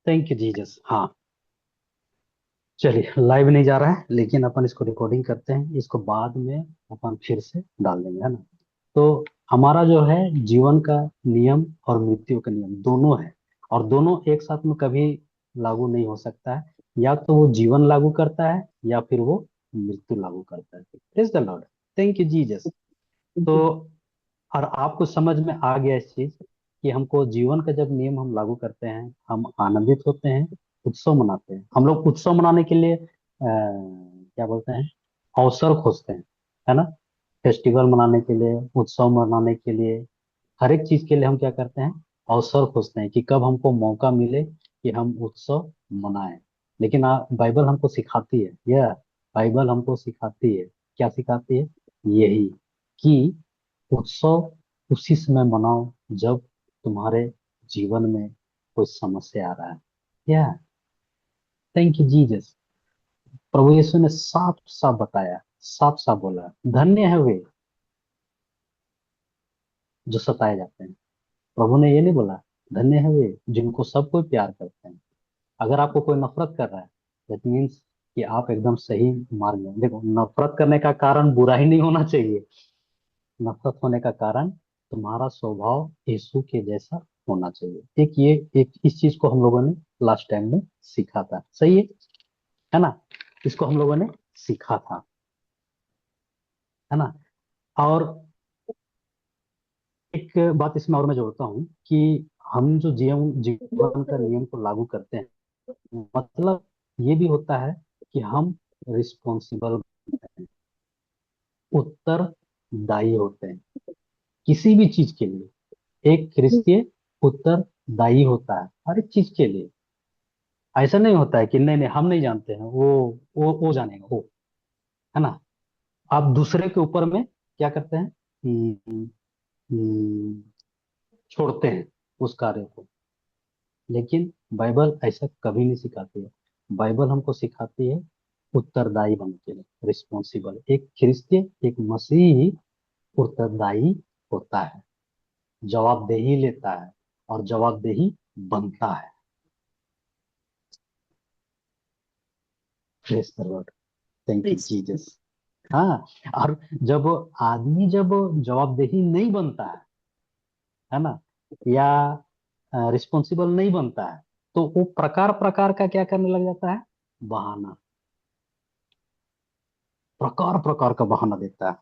Thank you Jesus. हाँ, चलिए, live नहीं जा रहा है लेकिन अपन इसको रिकॉर्डिंग करते हैं, इसको बाद में अपन फिर से डाल देंगे, है ना। तो हमारा जो है जीवन का नियम और मृत्यु का नियम दोनों है, और दोनों एक साथ में कभी लागू नहीं हो सकता है। या तो वो जीवन लागू करता है या फिर वो मृत्यु लागू करता है। Praise the Lord. Thank you Jesus. तो और आपको समझ में आ गया इस चीज कि हमको जीवन का जब नियम हम लागू करते हैं, हम आनंदित होते हैं, उत्सव मनाते हैं। हम लोग उत्सव मनाने के लिए क्या बोलते हैं, अवसर खोजते हैं, है ना। फेस्टिवल मनाने के लिए, उत्सव मनाने के लिए, हर एक चीज के लिए हम क्या करते हैं, अवसर खोजते हैं कि कब हमको मौका मिले कि हम उत्सव मनाएं। लेकिन बाइबल हमको सिखाती है, यह बाइबल हमको सिखाती है, क्या सिखाती है, यही कि उत्सव उसी समय मनाओ जब तुम्हारे जीवन में कोई समस्या आ रहा है। या थैंक यू जीसस। प्रभु यीशु ने साफ साफ बताया, साफ साफ बोला, धन्य है वे जो सताए जाते हैं। प्रभु ने ये नहीं बोला धन्य है वे जिनको सब कोई प्यार करते हैं। अगर आपको कोई नफरत कर रहा है, दैट मीन्स कि आप एकदम सही मार्ग में। देखो, नफरत करने का कारण बुरा ही नहीं होना चाहिए। नफरत होने का कारण तुम्हारा स्वभाव यीशु के जैसा होना चाहिए। एक इस चीज को हम लोगों ने लास्ट टाइम में सीखा था, सही है ना। इसको हम लोगों ने सीखा था, है ना। और एक बात इसमें और मैं जोड़ता हूँ कि हम जो जीवन जीवन का नियम को लागू करते हैं, मतलब ये भी होता है कि हम रिस्पॉन्सिबल, उत्तरदायी होते हैं किसी भी चीज के लिए। एक क्रिस्तीय उत्तरदायी होता है हर एक चीज के लिए। ऐसा नहीं होता है कि नहीं नहीं हम नहीं जानते हैं, वो जानेगा वो, है ना। आप दूसरे के ऊपर में क्या करते हैं, हम्म, छोड़ते हैं उस कार्य को। लेकिन बाइबल ऐसा कभी नहीं सिखाती है। बाइबल हमको सिखाती है उत्तरदायी बनने के लिए, रिस्पॉन्सिबल। एक ख्रिस्तीय, एक मसीही उत्तरदायी होता है, जवाबदेही लेता है और जवाबदेही बनता है। Praise the Lord. Thank you Jesus. हाँ, और जब आदमी जब जवाबदेही नहीं बनता है ना, या रिस्पॉन्सिबल नहीं बनता है, तो वो प्रकार प्रकार का क्या करने लग जाता है, बहाना। प्रकार प्रकार का बहाना देता है,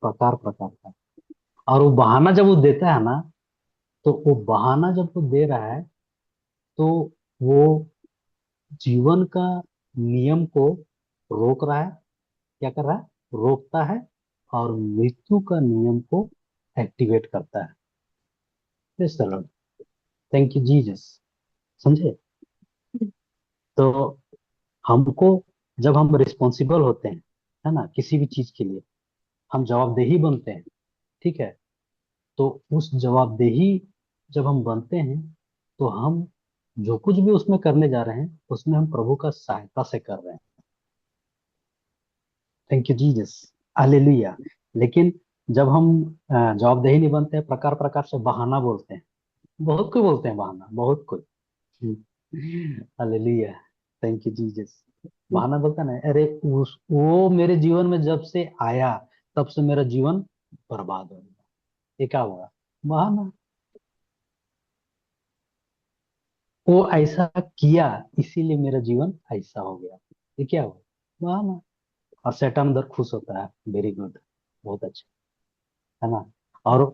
प्रकार प्रकार का। और वो बहाना जब वो देता है ना, तो वो बहाना जब वो दे रहा है, तो वो जीवन का नियम को रोक रहा है। क्या कर रहा है, रोकता है, और मृत्यु का नियम को एक्टिवेट करता है। Praise the Lord. Thank you Jesus. समझे। तो हमको, जब हम रिस्पॉन्सिबल होते हैं, है ना, किसी भी चीज के लिए हम जवाबदेही बनते हैं, ठीक है। तो उस जवाबदेही जब हम बनते हैं, तो हम जो कुछ भी उसमें करने जा रहे हैं, उसमें हम प्रभु का सहायता से कर रहे हैं। Thank you Jesus. हालेलुया। लेकिन जब हम जवाबदेही नहीं बनते हैं, प्रकार प्रकार से बहाना बोलते हैं, बहुत कोई बोलते हैं बहाना, बहुत कोई। हालेलुया। Thank you Jesus. बहाना बोलता है ना, अरे उस वो मेरे जीवन में जब से आया, तब से मेरा जीवन बर्बाद हो गया। ये क्या हुआ, बहाना। वो ऐसा किया, इसीलिए मेरा जीवन ऐसा हो गया। ये क्या हुआ, बहाना। और शैतान उधर खुश होता है, वेरी गुड, बहुत अच्छा, है ना। और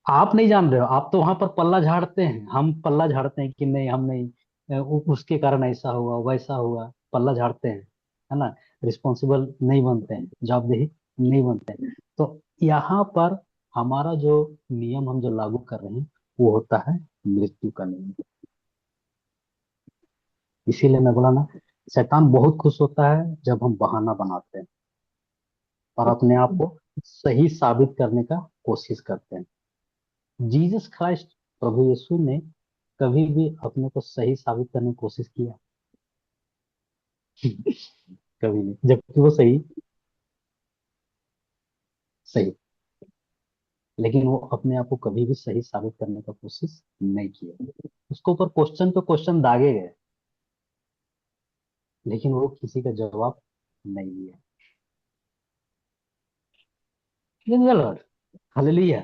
आप नहीं जान रहे हो, आप तो वहां पर पल्ला झाड़ते हैं, हम पल्ला झाड़ते हैं कि नहीं हम नहीं, उसके कारण ऐसा हुआ वैसा हुआ, पल्ला झाड़ते हैं, है ना। रिस्पॉन्सिबल नहीं बनते हैं, जवाबदेही नहीं बनते हैं। तो यहाँ पर हमारा जो नियम हम जो लागू कर रहे हैं, वो होता है मृत्यु का नियम। इसीलिए मैं बोला ना, शैतान बहुत खुश होता है जब हम बहाना बनाते हैं और अपने आप को सही साबित करने का कोशिश करते हैं। जीसस क्राइस्ट, प्रभु यीशु ने कभी भी अपने को सही साबित करने की कोशिश किया? कभी नहीं, जबकि वो सही, सही, लेकिन वो अपने आप को कभी भी सही साबित करने का कोशिश नहीं किया। उसके ऊपर क्वेश्चन पे क्वेश्चन दागे गए, लेकिन वो किसी का जवाब नहीं दिया। Lord, hallelujah,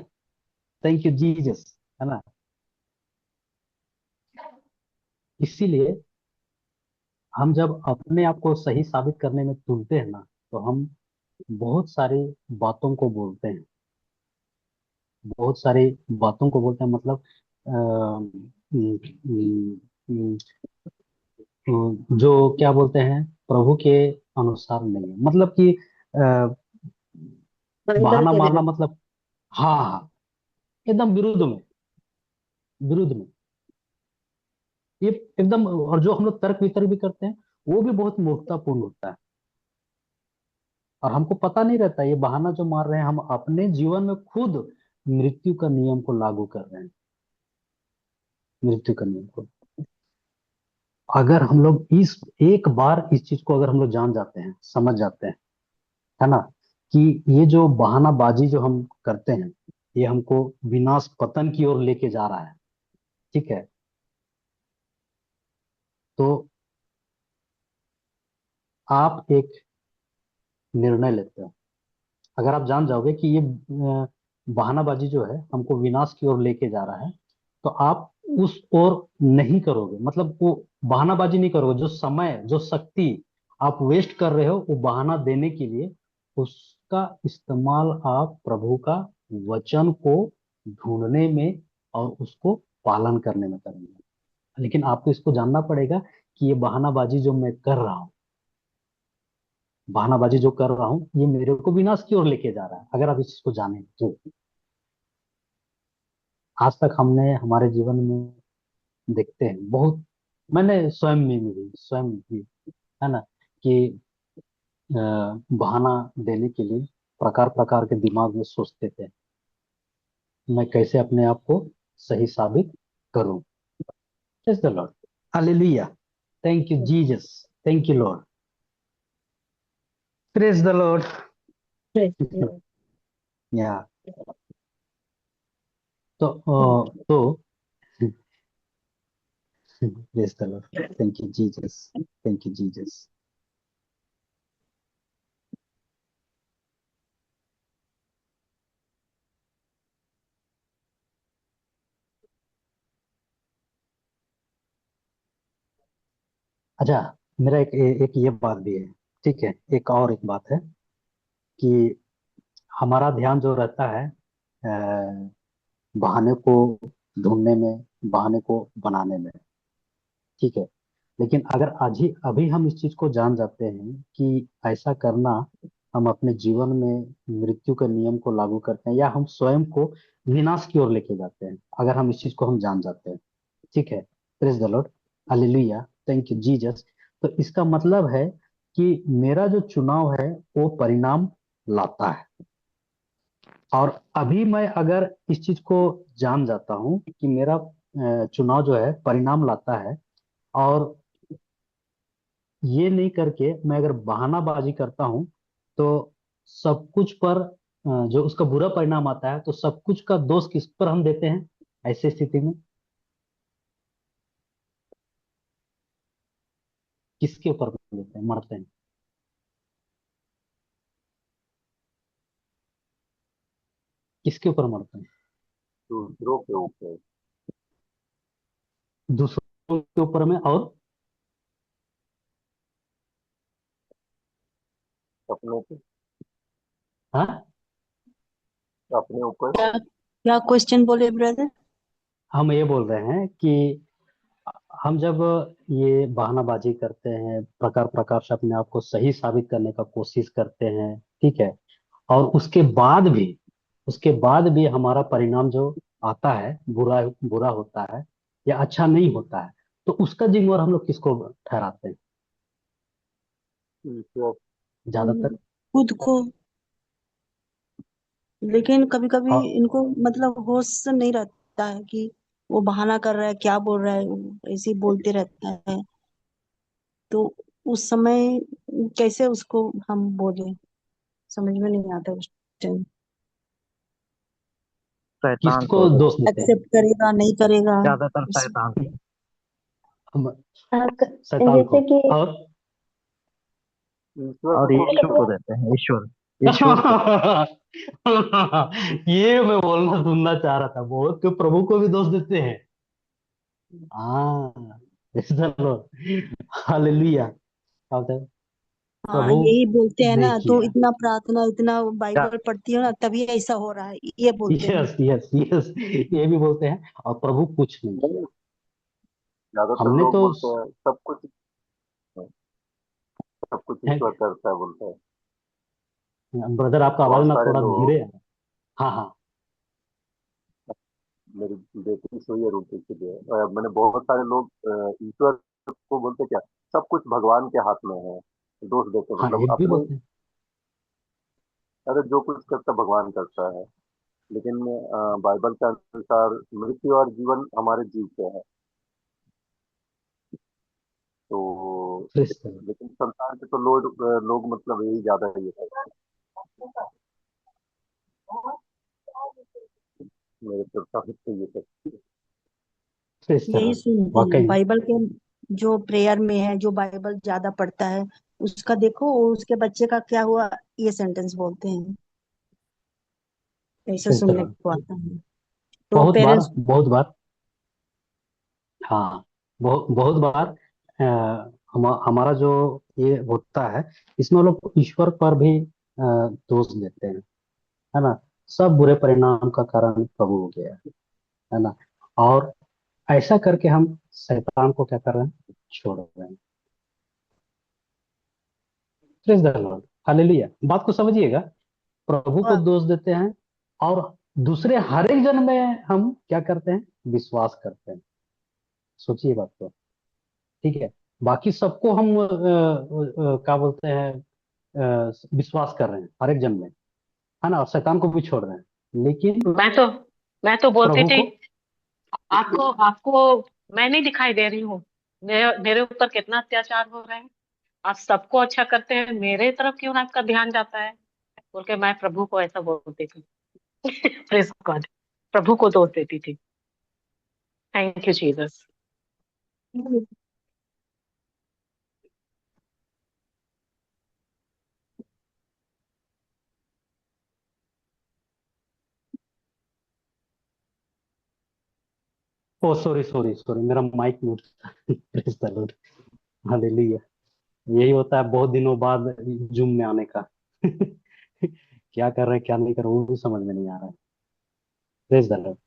thank you Jesus, है ना। इसीलिए हम जब अपने आप को सही साबित करने में तुलते हैं ना, तो हम बहुत सारी बातों को बोलते हैं, बहुत सारी बातों को बोलते हैं, मतलब जो क्या बोलते हैं, प्रभु के अनुसार नहीं है, मतलब कि बाइबल बहाना के मारना, विरुद्ध। मतलब हाँ हाँ, एकदम विरुद्ध में, विरुद्ध में, ये एकदम। और जो हम लोग तर्क वितर्क भी करते हैं, वो भी बहुत मूर्खतापूर्ण होता है, और हमको पता नहीं रहता ये बहाना जो मार रहे हैं, हम अपने जीवन में खुद मृत्यु का नियम को लागू कर रहे हैं, मृत्यु का नियम को। अगर हम लोग इस एक बार इस चीज को अगर हम लोग जान जाते हैं, समझ जाते हैं, है ना, कि ये जो बहानाबाजी जो हम करते हैं, ये हमको विनाश पतन की ओर लेके जा रहा है, ठीक है, तो आप एक निर्णय लेते हो। अगर आप जान जाओगे कि ये बहानाबाजी जो है हमको विनाश की ओर लेके जा रहा है, तो आप उस ओर नहीं करोगे, मतलब वो बहानाबाजी नहीं करोगे। जो समय, जो शक्ति आप वेस्ट कर रहे हो वो बहाना देने के लिए, उसका इस्तेमाल आप प्रभु का वचन को ढूंढने में और उसको पालन करने में करेंगे। लेकिन आपको इसको जानना पड़ेगा कि ये बहानाबाजी जो मैं कर रहा हूँ, बहानाबाजी जो कर रहा हूँ, ये मेरे को विनाश की ओर लेके जा रहा है। अगर आप इस चीज को जाने तो आज तक हमने हमारे जीवन में देखते हैं बहुत, मैंने स्वयं में भी, स्वयं भी, है ना, कि बहाना देने के लिए प्रकार प्रकार के दिमाग में सोचते थे, मैं कैसे अपने आप को सही साबित करूं। Praise the Lord, hallelujah, thank you Jesus, thank you Lord, praise the Lord. या तो praise the Lord, thank you Jesus, thank you Jesus. अच्छा, मेरा एक ये बात भी है, ठीक है, एक और एक बात है कि हमारा ध्यान जो रहता है बहाने को ढूंढने में, बहाने को बनाने में, ठीक है। लेकिन अगर आज ही अभी हम इस चीज को जान जाते हैं कि ऐसा करना हम अपने जीवन में मृत्यु के नियम को लागू करते हैं, या हम स्वयं को विनाश की ओर लेके जाते हैं, अगर हम इस चीज को हम जान जाते हैं, ठीक है, praise the Lord, hallelujah, thank you Jesus. तो इसका मतलब है कि मेरा जो चुनाव है वो परिणाम लाता है। और अभी मैं अगर इस चीज को जान जाता हूँ कि मेरा चुनाव जो है परिणाम लाता है, और ये नहीं करके मैं अगर बहानाबाजी करता हूँ, तो सब कुछ पर जो उसका बुरा परिणाम आता है, तो सब कुछ का दोष किस पर हम देते हैं ऐसी स्थिति में? किसके ऊपर देते हैं, मरते हैं? किसके ऊपर मरते हैं? दूसरों के ऊपर। दूसरों के ऊपर में, और अपने पे। हाँ, अपने ऊपर। क्या क्या क्वेश्चन बोले ब्रदर? हम ये बोल रहे हैं कि हम जब ये बहानाबाजी करते हैं, प्रकार प्रकार से अपने आप को सही साबित करने का कोशिश करते हैं, ठीक है, और उसके बाद भी हमारा परिणाम जो आता है बुरा बुरा होता है या अच्छा नहीं होता है, तो उसका जिम्मेवार हम लोग किसको ठहराते हैं ईश्वर। ज्यादातर? खुद को। लेकिन कभी कभी और इनको मतलब होश नहीं रहता है कि वो बहाना कर रहा है, क्या बोल रहा है, वो ऐसे ही बोलते रहता है। तो उस समय कैसे उसको हम बोले, समझ में नहीं आता उस टाइम। शैतान किसको को दोष देते हैं? एक्सेप्ट करेगा नहीं करेगा ज्यादातर उस शैतान को। हम शैतान जैसे को। कि और ईश्वर और को भी यीशु को दोष देते हैं, ईश्वर को। ये मैं बोलना सुनना चाह रहा था, बहुत तो प्रभु को भी दोष देते हैं। हाँ, चलो, हालेलुया। हाँ प्रभु यही बोलते हैं ने ना, तो किया। इतना प्रार्थना इतना बाइबल पढ़ती हो ना तभी ऐसा हो रहा है, ये बोलते हैं। यस यस यस, ये भी बोलते हैं, और प्रभु कुछ नहीं किया। नहीं, ज्यादातर हमने लोग तो बोलते हैं सब कुछ ईश्वर करता है बोलते हैं। ब्रदर, आपका आवाज बहुत ना सारे थोड़ा लोग, धीरे है। हाँ हाँ। मेरी बेटी सोई है रूटी के लिए, मैंने बहुत सारे लोग ईश्वर को बोलते क्या, सब कुछ भगवान के हाथ में है, दोष देते हाँ, मतलब ये भी अपने। बोलते हैं। अरे जो कुछ करता भगवान करता है, लेकिन बाइबल के अनुसार मृत्यु और जीवन हमारे जीव पे है। तो प्रेज द लॉर्ड। लेकिन संसार के तो लोग मतलब यही ज्यादा ये करते हैं। मेरे प्रताप से ये करते हैं। प्रेज द यही लॉर्ड। सुनते हैं वाकई में। बाइबल के, जो प्रेयर में है, जो बाइबल ज्यादा पढ़ता है उसका देखो, उसके बच्चे का क्या हुआ, ये सेंटेंस बोलते हैं, ऐसा प्रेज द सुनने लॉर्ड। को आता है। तो बहुत बार, पेरेंट्स, बहुत बार। हाँ, बहुत बार हमारा जो ये होता है, इसमें लोग ईश्वर पर भी दोष देते हैं, है ना। सब बुरे परिणाम का कारण प्रभु हो गया है ना। और ऐसा करके हम शैतान को क्या कर रहे हैं? छोड़ रहे हैं। Praise the Lord, hallelujah. बात को समझिएगा, प्रभु को दोष देते हैं, और दूसरे हर एक जन में हम क्या करते हैं? विश्वास करते हैं। सोचिए बात को, ठीक है। बाकी सबको हम क्या बोलते हैं, विश्वास कर रहे हैं हर एक जन में, है ना, और शैतान को भी छोड़ रहे हैं, लेकिन मैं तो बोलती प्रभु थी, को। आपको आपको मैं नहीं दिखाई दे रही हूँ? मेरे ऊपर कितना अत्याचार हो रहा है, आप सबको अच्छा करते हैं, मेरे तरफ क्यों ना आपका ध्यान जाता है? बोल के मैं प्रभु को ऐसा बोलती थी। प्रेज गॉड, प्रभु को दोष देती थी। Thank you Jesus. Oh sorry sorry sorry, मेरा माइक म्यूट था। Praise the Lord, hallelujah. यही होता है बहुत दिनों बाद जूम में आने का। क्या कर रहे हैं क्या नहीं कर रहे वो भी समझ में नहीं आ रहा है। Praise the Lord.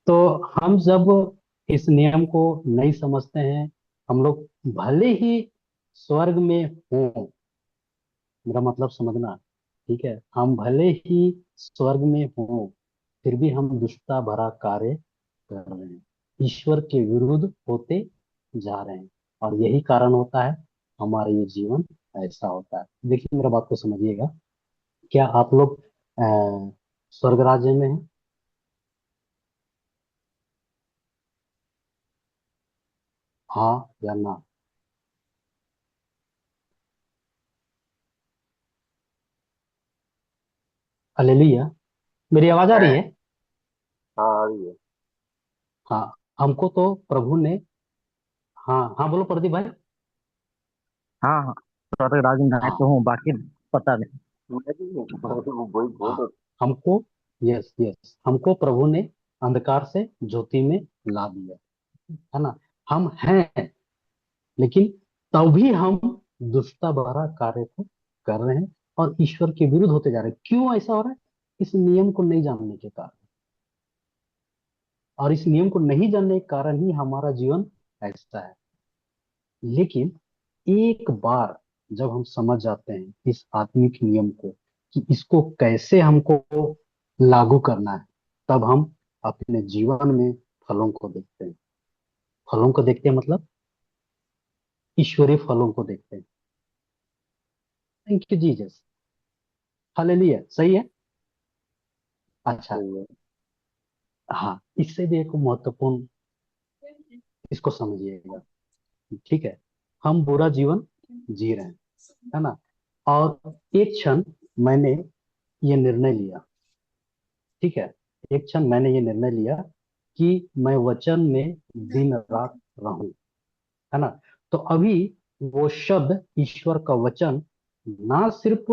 तो हम जब इस नियम को नहीं समझते हैं, हम लोग भले ही स्वर्ग में हों, मेरा मतलब समझना, ठीक है, हम भले ही स्वर्ग में हों, फिर भी हम दुष्टता भरा कार्य कर रहे हैं, ईश्वर के विरुद्ध होते जा रहे हैं। और यही कारण होता है हमारा ये जीवन ऐसा होता है। देखिए, मेरा बात को समझिएगा, क्या आप लोग स्वर्ग राज्य में हैं? हाँ या ना? हालेलुया। मेरी आवाज आ रही है? हाँ आ रही है। हाँ, हमको तो प्रभु ने। हाँ हाँ, बोलो प्रदीप भाई। हाँ हाँ, स्वर्ग राज्य में मैं हाँ तो हूँ, बाकी पता नहीं। मैं भी वो वही हाँ, बहुत। हमको, यस यस, हमको प्रभु ने अंधकार से ज्योति में ला दिया, है ना। हम हैं, लेकिन तभी हम दुष्टता भरा कार्य को कर रहे हैं और ईश्वर के विरुद्ध होते जा रहे हैं। क्यों ऐसा हो रहा है? इस नियम को नहीं जानने के कारण। और इस नियम को नहीं जानने के कारण ही हमारा जीवन ऐसा है। लेकिन एक बार जब हम समझ जाते हैं इस आत्मिक नियम को, कि इसको कैसे हमको लागू करना है, तब हम अपने जीवन में फलों को देखते हैं। फलों को देखते हैं मतलब ईश्वरीय फलों को देखते हैं। Thank you Jesus, hallelujah. सही है। अच्छा। सही है। हाँ, इससे भी एक महत्वपूर्ण, इसको समझिएगा, ठीक है। हम बुरा जीवन जी रहे हैं, है ना। और एक क्षण मैंने ये निर्णय लिया, ठीक है, एक क्षण मैंने ये निर्णय लिया कि मैं वचन में दिन रात रहूं, है ना। तो अभी वो शब्द, ईश्वर का वचन, ना सिर्फ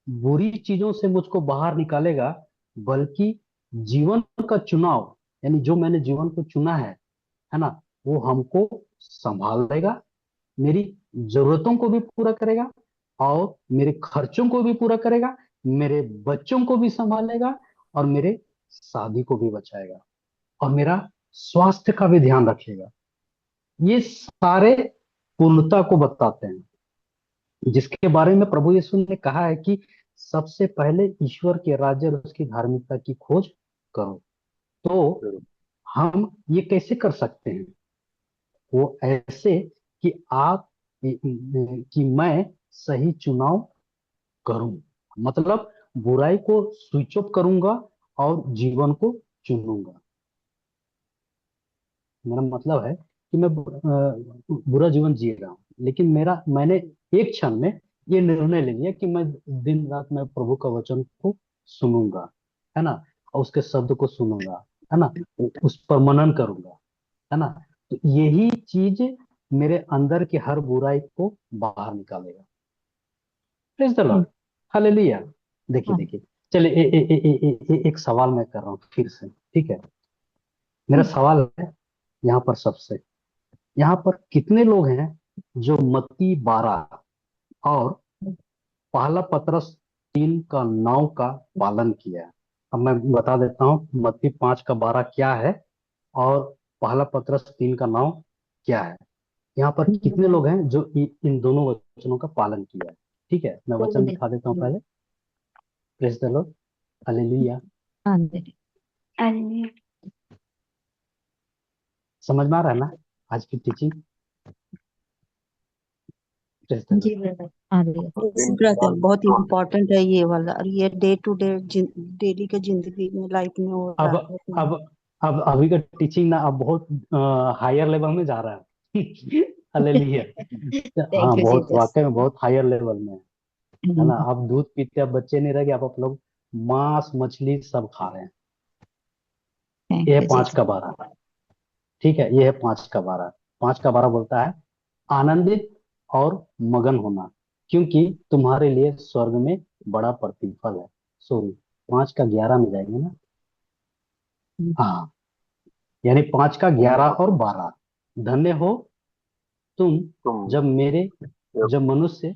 बुरी चीजों से मुझको बाहर निकालेगा, बल्कि जीवन का चुनाव, यानी जो मैंने जीवन को चुना है ना, वो हमको संभालेगा, मेरी जरूरतों को भी पूरा करेगा, और मेरे खर्चों को भी पूरा करेगा, मेरे बच्चों को भी संभालेगा, और मेरे शादी को भी बचाएगा, और मेरा स्वास्थ्य का भी ध्यान रखेगा। ये सारे पूर्णता को बताते हैं, जिसके बारे में प्रभु यीशु ने कहा है कि सबसे पहले ईश्वर के राज्य और उसकी धार्मिकता की खोज करो। तो हम ये कैसे कर सकते हैं? वो ऐसे कि आप कि मैं सही चुनाव करूं, मतलब बुराई को स्विच ऑफ करूंगा और जीवन को चुनूंगा। मेरा मतलब है कि मैं बुरा जीवन जी रहा हूँ, लेकिन मैंने एक क्षण में ये निर्णय ले लिया कि मैं दिन रात मैं प्रभु का वचन को सुनूंगा, है ना, और उसके शब्द को सुनूंगा, है ना, उस पर मनन करूंगा, है ना। तो यही चीज मेरे अंदर की हर बुराई को बाहर निकालेगा। Praise the Lord, hallelujah. देखिए हाँ। देखिए, चलिए एक सवाल मैं कर रहा हूँ फिर से, ठीक है। मेरा सवाल है यहाँ पर सबसे, यहाँ पर कितने लोग हैं जो मत्ती 12 और पहला पतरस 3 का 9 का पालन किया है? अब मैं बता देता हूँ मत्ती 5 का 12 क्या है और पहला पतरस 3 का 9 क्या है। यहाँ पर कितने लोग हैं जो इन दोनों वचनों का पालन किया है? ठीक है, मैं वचन दिखा देता हूँ पहले। Praise the Lord, hallelujah. हाँ जी। समझ में आ रहा है ना आज की टीचिंग? प्रेज द जी लॉर्ड। ब्रदर, हाँ जी। Yes, brother, बहुत इम्पोर्टेंट है ये वाला, और ये डे टू डे डेली के जिंदगी में, लाइफ में हो अब रहा है। अब अब अभी का टीचिंग ना अब बहुत हायर लेवल में जा रहा है। हालेलुया। हाँ, थैंक यू बहुत जीसस। वाकई में बहुत हायर लेवल में है ना। आप दूध पीते, आप बच्चे नहीं रह गए, आप लोग मांस मछली सब खा रहे हैं। थैंक ये है यू 5 जीसस। का 12, ठीक है, ये है 5 का 12। 5 का 12 बोलता है आनंदित और मगन होना, क्योंकि तुम्हारे लिए स्वर्ग में बड़ा प्रतिफल है। सॉरी, 5 का 11 में जाएंगे ना। हाँ, यानी 5 का 11 और 12। धन्य हो तुम तुम जब मनुष्य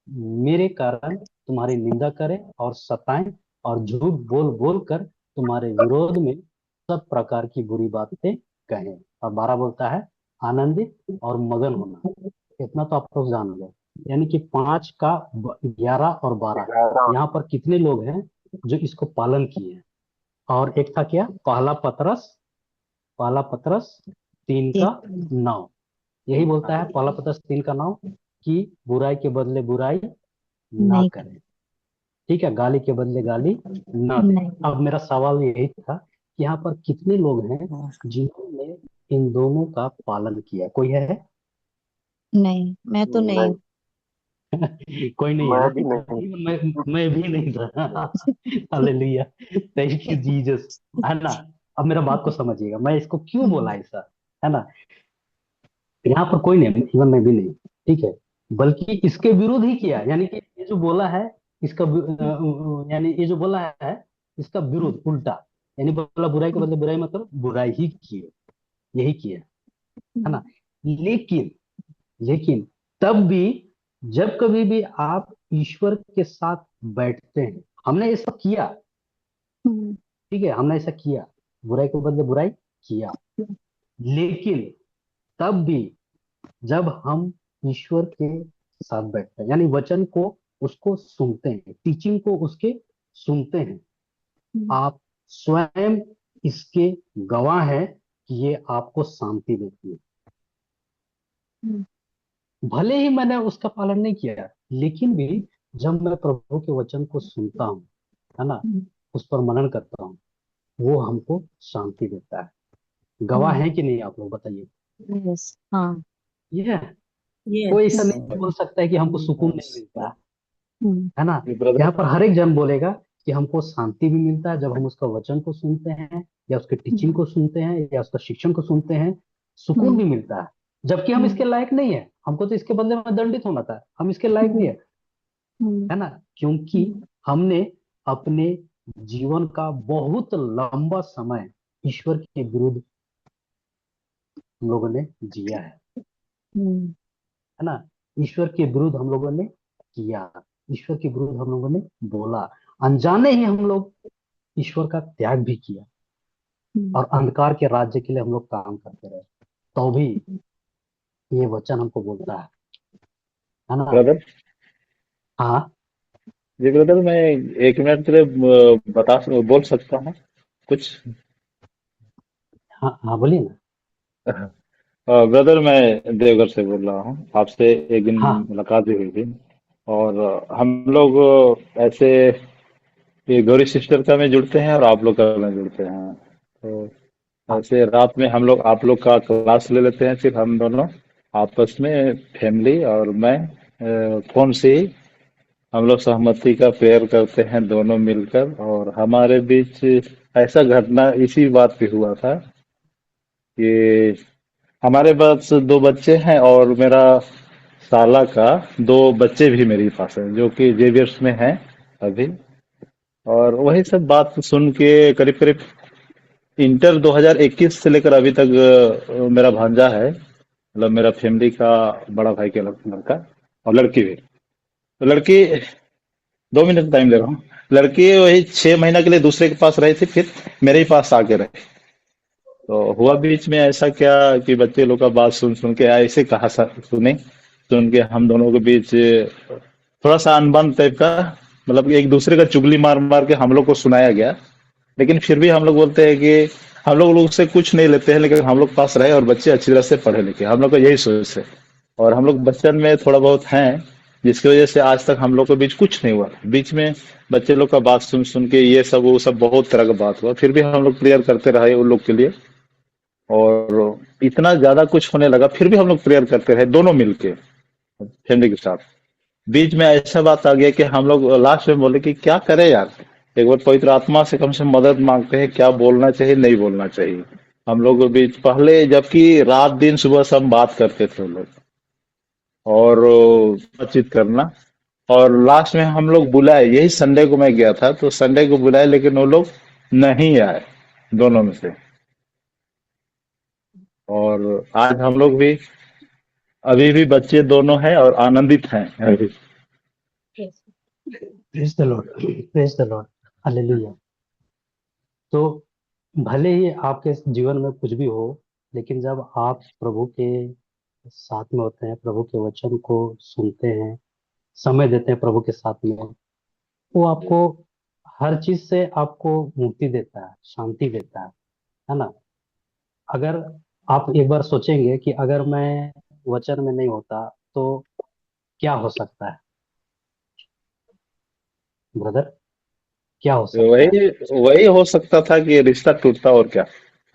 मेरे कारण तुम्हारी निंदा करे और सताएं और झूठ बोल बोल कर तुम्हारे विरोध में सब प्रकार की बुरी बातें कहें। और 12 बोलता है आनंदित और मगन होना। इतना तो आप लोग जान गए, यानी कि 5 का 11 और 12, 11 यहाँ पर कितने लोग हैं जो इसको पालन किए हैं? और एक था क्या, पहला पतरस 3 का 9, यही बोलता है पहला पतरस 3 का 9 कि बुराई के बदले बुराई ना नहीं करें, ठीक है, गाली के बदले गाली ना दे। नहीं अब मेरा सवाल यही था कि यहाँ पर कितने लोग हैं जिन्होंने इन दोनों का पालन किया? कोई है? नहीं, मैं तो नहीं। नहीं, कोई नहीं है मैं ना। भी नहीं। मैं भी नहीं था। हालेलुया, थैंक यू जीसस, है ना। अब मेरा बात को समझिएगा, मैं इसको क्यों बोला ऐसा, है ना। यहाँ पर कोई नहीं, इवन मैं भी नहीं, ठीक है, बल्कि इसके विरोध ही किया, यानी कि ये जो बोला है इसका यानी ये जो बोला है इसका विरोध उल्टा, यानी बोला बुराई के बदले बुराई, मतलब बुराई ही किए, यही किया, है ना। लेकिन लेकिन तब भी, जब कभी भी आप ईश्वर के साथ बैठते हैं, हमने ऐसा किया, ठीक है, हमने ऐसा किया, बुराई के बदले बुराई किया, लेकिन तब भी जब हम ईश्वर के साथ बैठते हैं, यानी वचन को उसको सुनते हैं, टीचिंग को उसके सुनते हैं, आप स्वयं इसके गवाह हैं कि ये आपको शांति देती है। भले ही मैंने उसका पालन नहीं किया, लेकिन भी जब मैं प्रभु के वचन को सुनता हूँ, है ना, उस पर मनन करता हूँ, वो हमको शांति देता है। गवाह है कि नहीं आप लोग बताइए? यस, हाँ। ये कोई ऐसा यस, नहीं बोल सकता है कि हमको सुकून नहीं मिलता, हम्म, है ना। ये ब्रदर यहाँ पर हर एक जन बोलेगा कि हमको शांति भी मिलता है जब हम उसका वचन को सुनते हैं, या उसके टीचिंग को सुनते हैं, या उसका शिक्षण को सुनते हैं। सुकून भी मिलता है, जबकि हम इसके लायक नहीं है। हमको तो इसके बदले में दंडित होना था, हम इसके लायक नहीं है, है ना? क्योंकि हमने अपने जीवन का बहुत लंबा समय ईश्वर के विरुद्ध हम लोगों ने जिया है ना? ईश्वर के विरुद्ध हम लोगों ने किया, ईश्वर के विरुद्ध हम लोगों ने बोला, अनजाने ही हम लोग ईश्वर का त्याग भी किया, और अंधकार के राज्य के लिए हम लोग काम करते रहे। तो भी ये वचन हमको बोलता है ना? ब्रदर, हाँ जी ब्रदर, मैं 1 मिनट के लिए बोल सकता हूँ कुछ? हाँ हाँ, बोलिए ना। ब्रदर, मैं देवघर से बोल रहा हूँ। आपसे एक दिन हाँ मुलाकात भी हुई थी, और हम लोग ऐसे ये गौरी सिस्टर का में जुड़ते हैं और आप लोग का में जुड़ते हैं। तो हाँ ऐसे रात में हम लोग आप लोग का क्लास ले लेते हैं, फिर हम दोनों आपस में फैमिली और मैं फोन से ही हम लोग सहमति का प्रेयर करते हैं दोनों मिलकर। और हमारे बीच ऐसा घटना इसी बात पे हुआ था कि हमारे पास 2 बच्चे हैं, और मेरा साला का 2 बच्चे भी मेरे पास हैं जो कि जेवियर्स में हैं अभी। और वही सब बात सुन के करीब करीब इंटर 2021 से लेकर अभी तक मेरा भांजा है, मतलब मेरा फैमिली का बड़ा भाई का लड़का, और लड़की भी। तो लड़की, 2 मिनट टाइम ले रहा हूँ। लड़की वही 6 महीना के लिए दूसरे के पास रही थी, फिर मेरे ही पास आके रही। तो हुआ बीच में ऐसा क्या कि बच्चे लोग का बात सुन सुन के ऐसे कहा सुने, सुन के हम दोनों के बीच थोड़ा सा अनबन टाइप का, मतलब एक दूसरे का चुगली मार मार के हम लोग को सुनाया गया। लेकिन फिर भी हम लोग बोलते हैं कि हम लोग से कुछ नहीं लेते हैं, लेकिन हम लोग पास रहे और बच्चे अच्छी तरह से पढ़े लिखे, हम लोग का यही सोच है। और हम लोग बच्चन में थोड़ा बहुत हैं, जिसकी वजह से आज तक हम लोग के बीच कुछ नहीं हुआ। बीच में बच्चे लोग का बात सुन सुन के ये सब वो सब बहुत तरह का बात हुआ, फिर भी हम लोग प्रेयर करते रहे उन लोग के लिए। और इतना ज्यादा कुछ होने लगा, फिर भी हम लोग प्रेयर करते रहे दोनों मिलके फैमिली के साथ। बीच में ऐसा बात आ गया कि हम लोग लास्ट में बोले कि क्या करें यार, एक बार पवित्र आत्मा से कम से मदद मांगते हैं, क्या बोलना चाहिए नहीं बोलना चाहिए। हम लोग के बीच पहले, जबकि रात दिन सुबह सब बात करते थे हम लोग, और बातचीत करना। और लास्ट में हम लोग बुलाए, यही संडे को मैं गया था, तो संडे को बुलाए लेकिन वो लोग नहीं आए दोनों में से। और आज हम लोग भी अभी भी बच्चे दोनों हैं और आनंदित हैं अभी। Praise the Lord, praise the Lord, hallelujah. तो भले ही आपके जीवन में कुछ भी हो, लेकिन जब आप प्रभु के साथ में होते हैं, प्रभु के वचन को सुनते हैं, समय देते हैं प्रभु के साथ में, वो आपको हर चीज से आपको मुक्ति देता है, शांति देता है ना? अगर आप एक बार सोचेंगे कि अगर मैं वचन में नहीं होता तो क्या हो सकता है ब्रदर, क्या हो तो सकता है? वही वही हो सकता था कि रिश्ता टूटता, और क्या।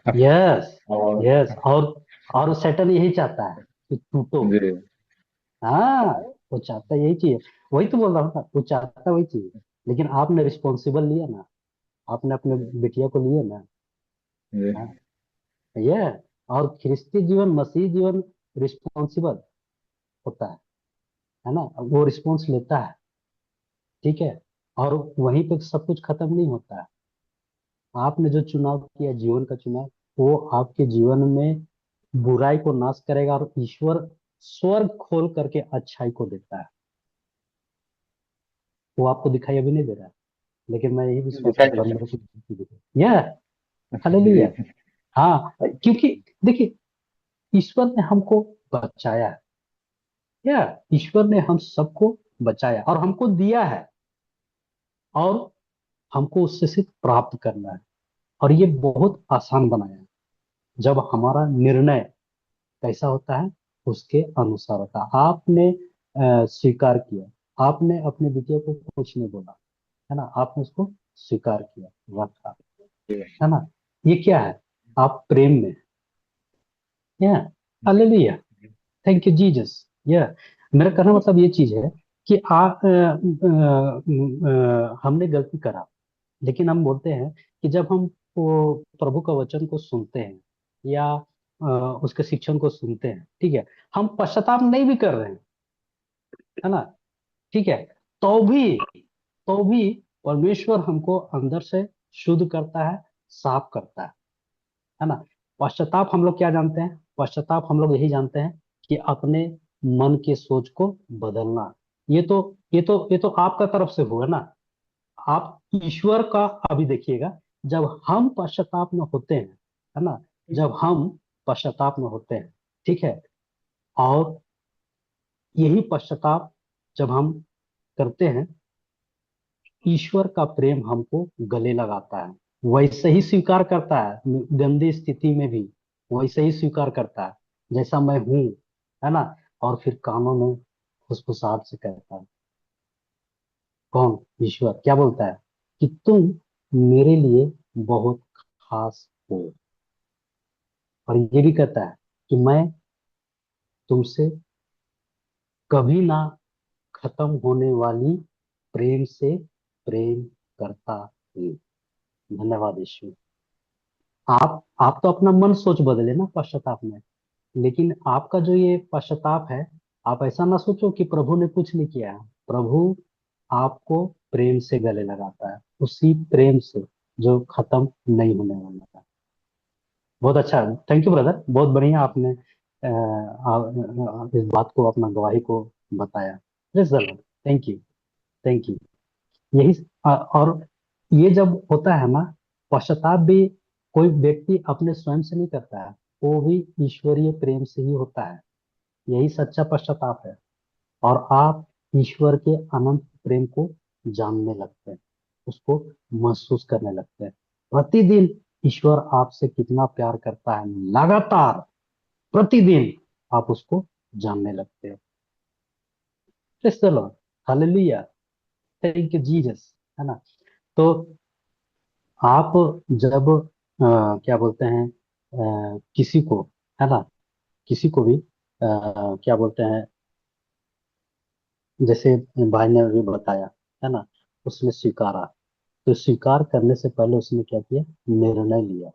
यस, और यस। और सैटन यही चाहता है कि टूटो। जी, हाँ, वो चाहता यही चीज है। वही तो बोल रहा हूँ ना, वो चाहता वही चीज है। लेकिन आपने रिस्पॉन्सिबल लिया ना, आपने अपने बिटिया को लिए ना। जी, हाँ, ये। और ख्रिस्ती जीवन, मसीह जीवन रिस्पॉन्सिबल होता है ना? वो रिस्पॉन्स लेता है, ठीक है। और वहीं पे सब कुछ खत्म नहीं होता है। आपने जो चुनाव किया, जीवन का चुनाव, वो आपके जीवन में बुराई को नाश करेगा, और ईश्वर स्वर्ग खोल करके अच्छाई को देता है। वो आपको दिखाई अभी नहीं दे रहा है, लेकिन मैं यही विश्वास दिखाई करता हूँ, देता मेरे को दिखाई दे रहा है। यह है। हालेलुया। जी, हाँ, क्योंकि देखिए, ईश्वर ने हमको बचाया है। या ईश्वर ने हम सबको बचाया और हमको दिया है, और हमको उससे सिर्फ प्राप्त करना है। और ये बहुत आसान बनाया है जब हमारा निर्णय कैसा होता है, उसके अनुसार होता है। आपने स्वीकार किया, आपने अपने बिटिया को कुछ नहीं बोला, है ना? आपने उसको स्वीकार किया, रखा, जी, है ना? ये क्या है? आप प्रेम में हैं। Hallelujah, thank you Jesus. यह मेरा कहना मतलब ये चीज है कि हमने गलती करा, लेकिन हम बोलते हैं कि जब हम वो प्रभु का वचन को सुनते हैं या उसके शिक्षण को सुनते हैं, ठीक है, हम पश्चाताप नहीं भी कर रहे हैं, है ना, ठीक है, तो भी परमेश्वर हमको अंदर से शुद्ध करता है, साफ करता है ना। पश्चाताप हम लोग क्या जानते हैं? पश्चाताप हम लोग यही जानते हैं कि अपने मन के सोच को बदलना। ये तो आपका तरफ से हुआ ना। आप ईश्वर का अभी देखिएगा, जब हम पश्चाताप में होते हैं, है ना, जब हम पश्चाताप में होते हैं, ठीक है, और यही पश्चाताप जब हम करते हैं, ईश्वर का प्रेम हमको गले लगाता है, वैसे ही स्वीकार करता है, गंदी स्थिति में भी वैसे ही स्वीकार करता है जैसा मैं हूं, है ना। और फिर कानों में फुसफुसाहट से कहता है, कौन? ईश्वर क्या बोलता है? कि तुम मेरे लिए बहुत खास हो। और ये भी कहता है कि मैं तुमसे कभी ना खत्म होने वाली प्रेम से प्रेम करता हूँ। धन्यवाद यीशु। आप तो अपना मन सोच बदले ना पश्चाताप में, लेकिन आपका जो ये पश्चाताप है, आप ऐसा ना सोचो कि प्रभु ने कुछ नहीं किया है। प्रभु आपको प्रेम से गले लगाता है, उसी प्रेम से जो खत्म नहीं होने वाला था। बहुत अच्छा, थैंक यू ब्रदर, बहुत बढ़िया आपने इस बात को, अपना गवाही को बताया। Praise the Lord, thank you, thank you. यही और ये जब होता है ना, पश्चाताप भी कोई व्यक्ति अपने स्वयं से नहीं करता है, वो भी ईश्वरीय प्रेम से ही होता है। यही सच्चा पश्चाताप है। और आप ईश्वर के अनंत प्रेम को जानने लगते हैं, उसको महसूस करने लगते हैं। प्रतिदिन ईश्वर आपसे कितना प्यार करता है, लगातार प्रतिदिन आप उसको जानने लगते हैं। Praise the Lord, hallelujah, thank you Jesus, है ना। तो आप जब क्या बोलते हैं, किसी को, है ना, किसी को भी क्या बोलते हैं, जैसे भाई ने अभी बताया, है ना, उसने स्वीकारा, तो स्वीकार करने से पहले उसने क्या किया? निर्णय लिया,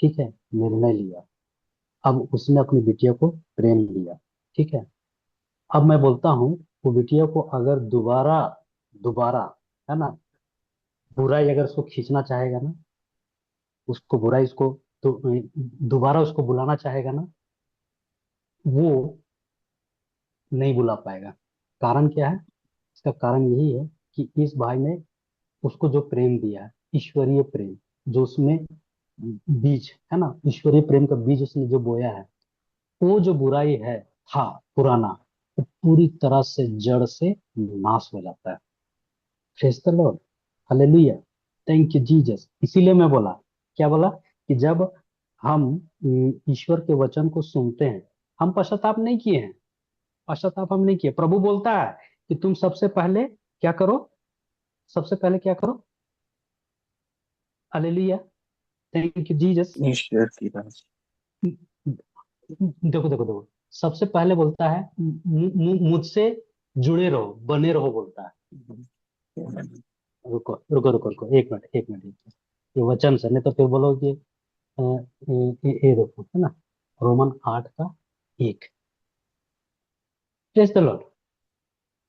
ठीक है, निर्णय लिया। अब उसने अपनी बिटिया को प्रेम दिया, ठीक है। अब मैं बोलता हूँ, वो बिटिया को अगर दोबारा दोबारा, है ना, बुराई अगर उसको खींचना चाहेगा ना, उसको बुराई, उसको तो दोबारा उसको बुलाना चाहेगा ना, वो नहीं बुला पाएगा। कारण क्या है? इसका कारण यही है कि इस भाई ने उसको जो प्रेम दिया है, ईश्वरीय प्रेम, जो उसमें बीज है ना, ईश्वरीय प्रेम का बीज उसने जो बोया है, वो जो बुराई है था पुराना, वो पूरी तरह से जड़ से नाश हो जाता है। Praise the Lord, hallelujah, thank you Jesus. इसीलिए मैं बोला, क्या बोला? कि जब हम ईश्वर के वचन को सुनते हैं, हम पश्चाताप नहीं किए हैं, पश्चाताप हम नहीं किए। प्रभु बोलता है कि तुम सबसे पहले क्या करो? सबसे पहले क्या करो? Hallelujah, thank you Jesus. ईश्वर की राज। देखो देखो देखो, सबसे पहले बोलता है मुझसे जुड़े रहो, बने रहो, बोलता है। रुको रुको रुको रुको, एक मिनट एक मिनट, ये वचन से, नहीं तो फिर बोलोगे ये देखो, है ना, रोमन 8 का 1। प्रेज द लॉर्ड,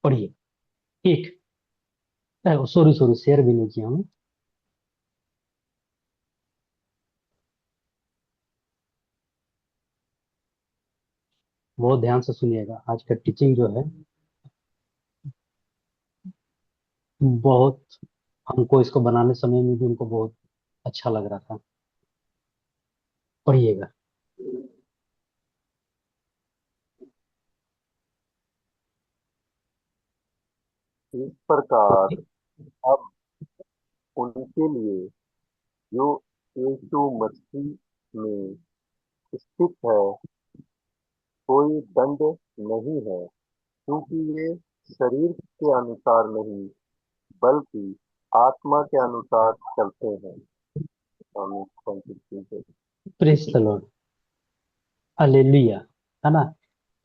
पढ़िए। एक, सॉरी सॉरी, शेयर भी नहीं किया हमें। बहुत ध्यान से सुनिएगा, आज का टीचिंग जो है बहुत, हमको इसको बनाने समय में भी उनको बहुत अच्छा लग रहा था। पढ़िएगा। इस प्रकार अब उनके लिए जो यीशु मसीह में स्थित है कोई दंड नहीं है, क्योंकि वे शरीर के अनुसार नहीं बल्कि आत्मा के अनुसार चलते हैं। आमीन। Thank you Jesus. Praise the Lord, hallelujah, है ना।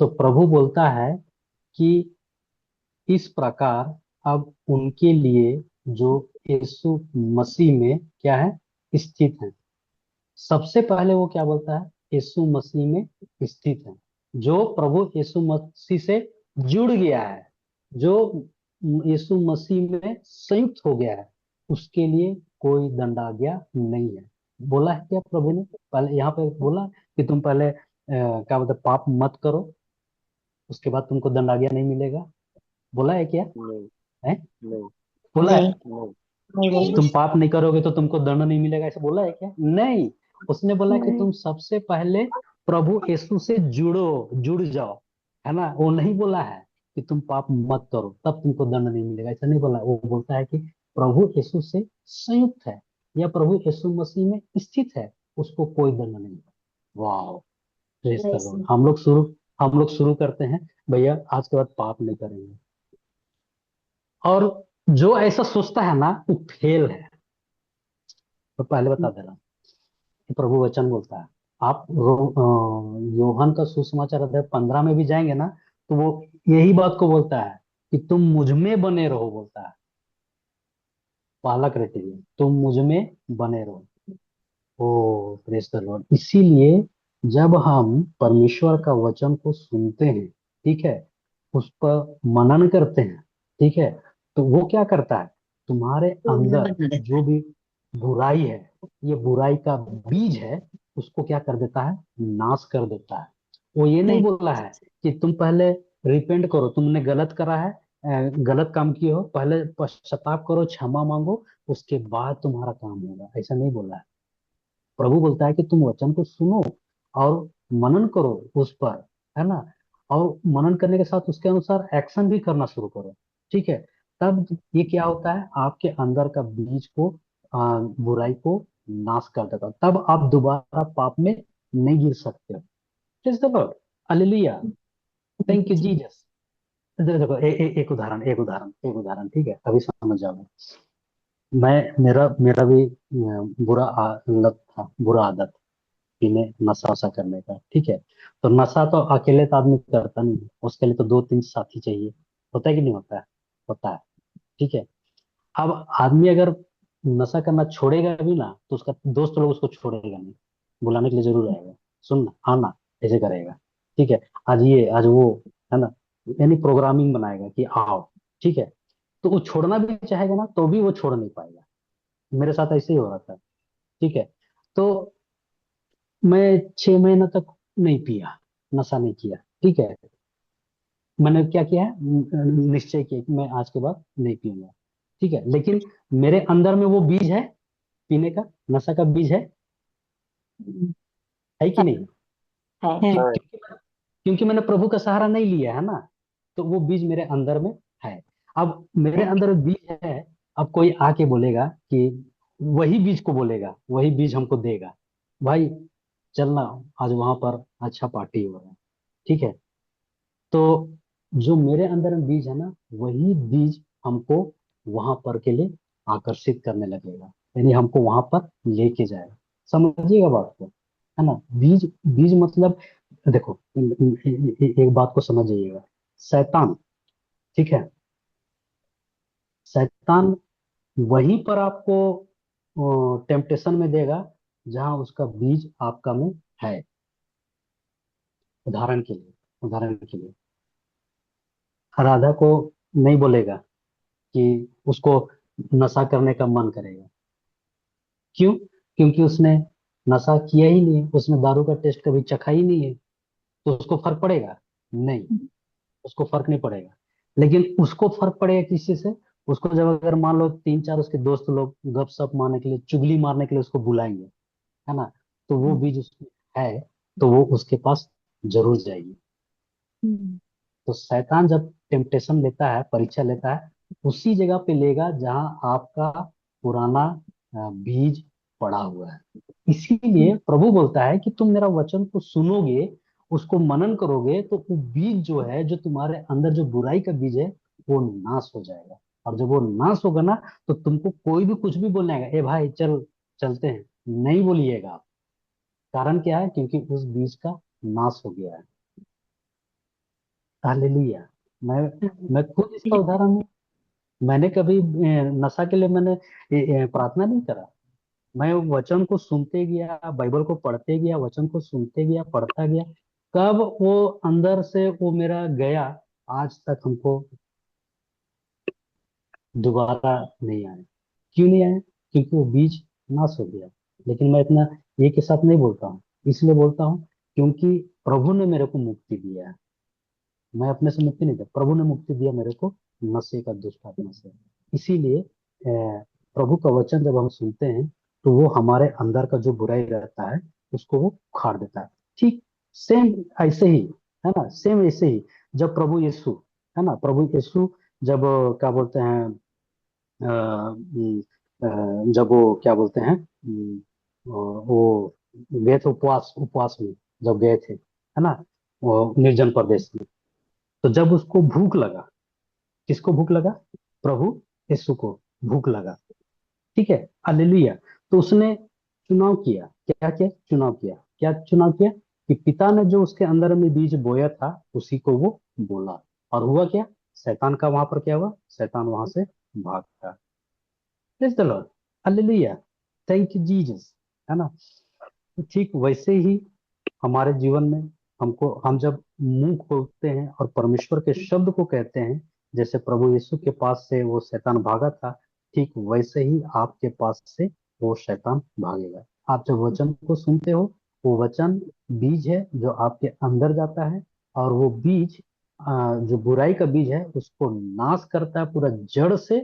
तो प्रभु बोलता है कि इस प्रकार अब उनके लिए जो यीशु मसीह में क्या है, स्थित है। सबसे पहले वो क्या बोलता है, यीशु मसीह में स्थित है। जो प्रभु यीशु मसीह से जुड़ गया है, जो यीशु मसीह में संयुक्त हो गया है, उसके लिए कोई दंडाज्ञा नहीं है। बोला है क्या प्रभु ने, पहले यहाँ पे बोला कि तुम पहले क्या बोलते हैं, पाप मत करो, उसके बाद तुमको दंडाज्ञा नहीं मिलेगा। बोला है क्या नहीं, है, नहीं, बोला है नहीं, नहीं, नहीं बोला। तुम पाप नहीं करोगे तो तुमको दंड नहीं मिलेगा, ऐसा बोला है क्या? नहीं, उसने बोला कि नहीं, तुम सबसे पहले प्रभु यीशु से जुड़ो, जुड़ जाओ, है ना। वो नहीं बोला है कि तुम पाप मत करो तब तुमको दंड नहीं मिलेगा, ऐसा नहीं बोला। वो बोलता है कि प्रभु यीशु से संयुक्त है या प्रभु यीशु मसीह में स्थित है, उसको कोई दंड नहीं है। वाह, प्रेज द लॉर्ड। नहीं, हम लोग शुरू करते हैं, भैया आज के बाद पाप नहीं करेंगे। और जो ऐसा सोचता है ना वो फेल है। तो पहले बता दे रहा हूँ कि प्रभु वचन बोलता है, आप यूहन्ना का सुसमाचार अध्याय 15 में भी जाएंगे ना, तो वो यही बात को बोलता है कि तुम मुझ में बने रहो, बोलता है। पहला क्राइटेरिया, तुम मुझ में बने रहो। ओ प्रेज द लॉर्ड। इसीलिए जब हम परमेश्वर का वचन को सुनते हैं, ठीक है, उस पर मनन करते हैं, ठीक है, तो वो क्या करता है, तुम्हारे तो मैं अंदर बना देता जो भी बुराई है, ये बुराई का बीज है, उसको क्या कर देता है, नाश कर देता है। वो ये नहीं है। बोला है कि तुम पहले रिपेंट करो, तुमने गलत करा है, गलत काम किए हो, पहले पश्चाताप करो, क्षमा मांगो, उसके बाद तुम्हारा काम होगा, ऐसा नहीं बोला है। प्रभु बोलता है कि तुम वचन को सुनो और मनन करो उस पर, है ना, और मनन करने के साथ उसके अनुसार एक्शन भी करना शुरू करो, ठीक है। तब ये क्या होता है, आपके अंदर का बीज को, बुराई को नाश कर देता है। तब आप दोबारा पाप में नहीं गिर सकते हो। Praise the Lord, hallelujah, thank you Jesus. देखो देखो, एक उदाहरण, एक उदाहरण, ठीक है, अभी समझ जाओगे। मेरा मेरा भी लत था, बुरा आदत, पीने, नशा वशा करने का, ठीक है। तो नशा तो अकेले तो आदमी करता नहीं है, उसके लिए तो दो तीन साथी चाहिए। होता है कि नहीं होता है? होता है, ठीक है। अब आदमी अगर नशा करना छोड़ेगा भी ना, तो उसका दोस्त लोग उसको छोड़ेगा नहीं, बुलाने के लिए जरूर आएगा, सुन ना, आना, ऐसे करेगा, ठीक है, आज ये आज वो, है ना, यानी प्रोग्रामिंग बनाएगा कि आओ, ठीक है। तो वो छोड़ना भी चाहेगा ना, तो भी वो छोड़ नहीं पाएगा। मेरे साथ ऐसे ही हो रहा था, ठीक है। तो मैं 6 महीने तक नहीं पिया, नशा नहीं किया, ठीक है। मैंने क्या किया है, निश्चय किया कि मैं आज के बाद नहीं पीऊंगा, ठीक है। लेकिन मेरे अंदर में वो बीज है, पीने का, नशा का बीज है कि नहीं? है। है, क्योंकि मैंने प्रभु का सहारा नहीं लिया है ना, तो वो बीज मेरे अंदर में है। अब मेरे है। अंदर बीज है। अब कोई आके बोलेगा कि, वही बीज को बोलेगा, वही बीज हमको देगा, भाई चलना, आज वहां पर अच्छा पार्टी हो रहा है, ठीक है। तो जो मेरे अंदर में बीज है ना, वही बीज हमको वहां पर के लिए आकर्षित करने लगेगा, यानी हमको वहां पर लेके जाएगा। समझिएगा बात को, है ना। बीज, बीज मतलब, देखो एक बात को समझ जाइएगा। शैतान, ठीक है, शैतान वहीं पर आपको टेम्पटेशन में देगा जहां उसका बीज आपका में है। उदाहरण के लिए, उदाहरण के लिए, राधा को नहीं बोलेगा कि उसको नशा करने का मन करेगा। क्यों? क्योंकि उसने नशा किया ही नहीं है, उसने दारू का टेस्ट कभी चखा ही नहीं है। तो उसको फर्क पड़ेगा? नहीं, उसको फर्क नहीं पड़ेगा। लेकिन उसको फर्क पड़ेगा किसी से, उसको जब अगर मान लो तीन चार उसके दोस्त लोग गपशप मारने के लिए, चुगली मारने के लिए उसको बुलाएंगे, है ना, तो वो बीज उसमें है, तो वो उसके पास जरूर जाएगी। तो शैतान जब टेम्पटेशन लेता है, परीक्षा लेता है, उसी जगह पे लेगा जहां आपका पुराना बीज पड़ा हुआ है। इसीलिए प्रभु बोलता है कि तुम मेरा वचन को सुनोगे, उसको मनन करोगे, तो वो बीज जो है, जो तुम्हारे अंदर जो बुराई का बीज है, वो नाश हो जाएगा। और जब वो नाश होगा ना, तो तुमको कोई भी कुछ भी बोलने आएगा, ए भाई चल, चलते हैं, नहीं बोलिएगा आप। कारण क्या है? क्योंकि उस बीज का नाश हो गया है। हालेलुया। मैं मैं खुद इसका उदाहरण हूँ। मैंने कभी नशा के लिए मैंने प्रार्थना नहीं करा। मैं वचन को सुनते गया, बाइबल को पढ़ते गया, वचन को सुनते गया, पढ़ता गया। कब वो अंदर से वो मेरा गया, आज तक हमको दोबारा नहीं आया। क्यों नहीं आया? क्योंकि वो बीज नाश हो गया। लेकिन मैं इतना ये के साथ नहीं बोलता हूँ, इसलिए बोलता हूँ क्योंकि प्रभु ने मेरे को मुक्ति दिया है। मैं अपने से मुक्ति नहीं दिया, प्रभु ने मुक्ति दिया मेरे को नशे का, दुष्ट आत्मा से। इसीलिए प्रभु का वचन जब हम सुनते हैं तो वो हमारे अंदर का जो बुराई रहता है उसको वो उखाड़ देता है। ठीक सेम ऐसे ही, है ना, सेम ऐसे ही जब प्रभु यीशु, है ना, प्रभु यीशु जब क्या बोलते हैं, जब वो क्या बोलते हैं, वो गए थे उपवास, उपवास में जब गए थे, है ना, वो निर्जन प्रदेश में। तो जब उसको भूख लगा, किसको भूख लगा? प्रभु यीशु को भूख लगा। ठीक है, हालेलुया। तो उसने चुनाव किया, क्या किया? चुनाव किया। क्या चुनाव किया? कि पिता ने जो उसके अंदर में बीज बोया था उसी को वो बोला। और हुआ क्या? शैतान का वहां पर क्या हुआ? शैतान वहां से भाग गया। Praise the Lord, hallelujah, thank you Jesus, है ना। तो ठीक वैसे ही हमारे जीवन में हमको, हम जब मुंह खोलते हैं और परमेश्वर के शब्द को कहते हैं, जैसे प्रभु यीशु के पास से वो शैतान भागा था, ठीक वैसे ही आपके पास से वो शैतान भागेगा। आप जब वचन को सुनते हो, वो वचन बीज है जो आपके अंदर जाता है, और वो बीज जो बुराई का बीज है उसको नाश करता है पूरा जड़ से,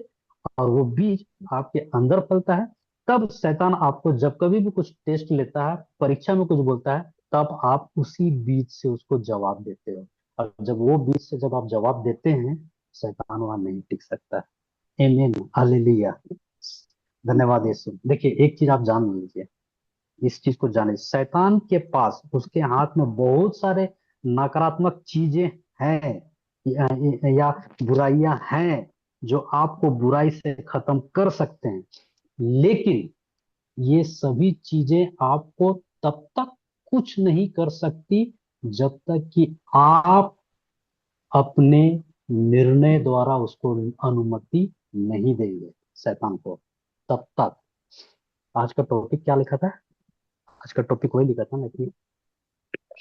और वो बीज आपके अंदर फलता है। तब शैतान आपको जब कभी भी कुछ टेस्ट लेता है, परीक्षा में कुछ बोलता है, तब आप उसी बीज से उसको जवाब देते हो। और जब वो बीज से जब आप जवाब देते हैं, शैतान वहां नहीं टिक सकता। आमीन, हालेलुया, धन्यवाद यीशु। देखिए एक चीज आप जान लीजिए, इस चीज को जाने, शैतान के पास, उसके हाथ में बहुत सारे नकारात्मक चीजें हैं, या बुराइयां हैं जो आपको बुराई से खत्म कर सकते हैं। लेकिन ये सभी चीजें आपको तब तक कुछ नहीं कर सकती जब तक कि आप अपने निर्णय द्वारा उसको अनुमति नहीं देंगे शैतान को, तब तक। आज का टॉपिक क्या लिखा था? आज का टॉपिक वही लिखा था ना कि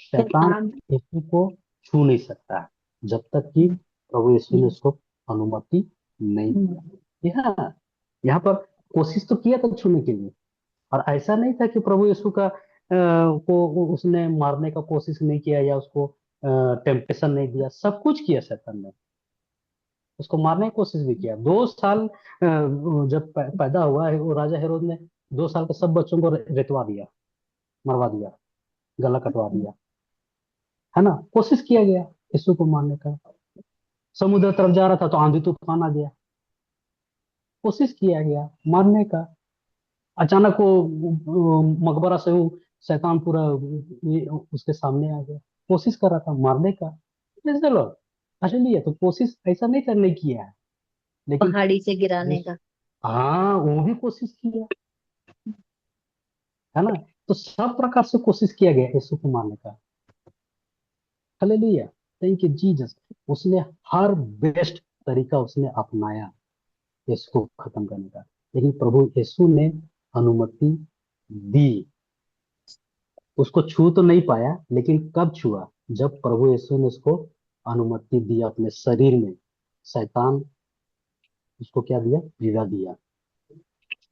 शैतान शैतान। यीशु को छू नहीं सकता है जब तक कि प्रभु यीशु ने उसको अनुमति नहीं दी। यहाँ यहाँ पर कोशिश तो किया था छूने के लिए, और ऐसा नहीं था कि प्रभु यीशु का को उसने मारने का कोशिश नहीं किया या उसको टेम्पटेशन नहीं दिया। सब कुछ किया शैतान ने, उसको मारने की कोशिश भी किया। 2 साल जब पैदा हुआ है वो राजा हेरोद ने 2 साल के सब बच्चों को रेतवा दिया, मरवा दिया, गला कटवा दिया, है ना। कोशिश किया गया यीशु को मारने का। समुद्र तरफ जा रहा था तो आंधी तूफान आ गया, कोशिश किया गया मारने का। अचानक वो मकबरा से वो शैतान पूरा उसके सामने आ गया, कोशिश कर रहा था मारने का। चलो अच्छा लिया तो कोशिश ऐसा नहीं करने की है, लेकिन पहाड़ी से गिराने का। हाँ वो भी कोशिश किया, है ना। तो सब प्रकार से कोशिश किया गया यीशु को मारने का। Hallelujah, thank you Jesus. उसने हर बेस्ट तरीका उसने अपनाया यीशु को खत्म करने का, लेकिन प्रभु यीशु ने अनुमति दी। उसको छू तो नहीं पाया, लेकिन कब छुआ? जब प्रभु यीशु ने उसको अनुमति दी अपने शरीर में। शैतान उसको क्या दिया? पीड़ा दिया।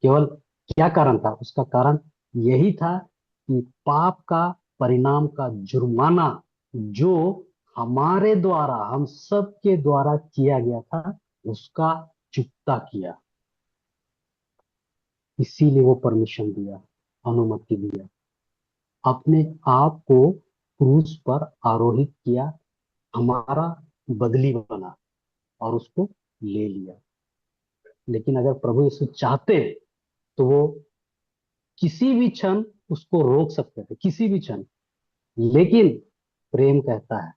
केवल क्या कारण था? उसका कारण यही था कि पाप का परिणाम का जुर्माना जो हमारे द्वारा, हम सब के द्वारा किया गया था, उसका चुकता किया। इसीलिए वो परमिशन दिया, अनुमति दिया, अपने आप को क्रूस पर आरोहित किया, हमारा बदली बना और उसको ले लिया। लेकिन अगर प्रभु यीशु चाहते तो वो किसी भी क्षण उसको रोक सकते थे, किसी भी क्षण। लेकिन प्रेम कहता है,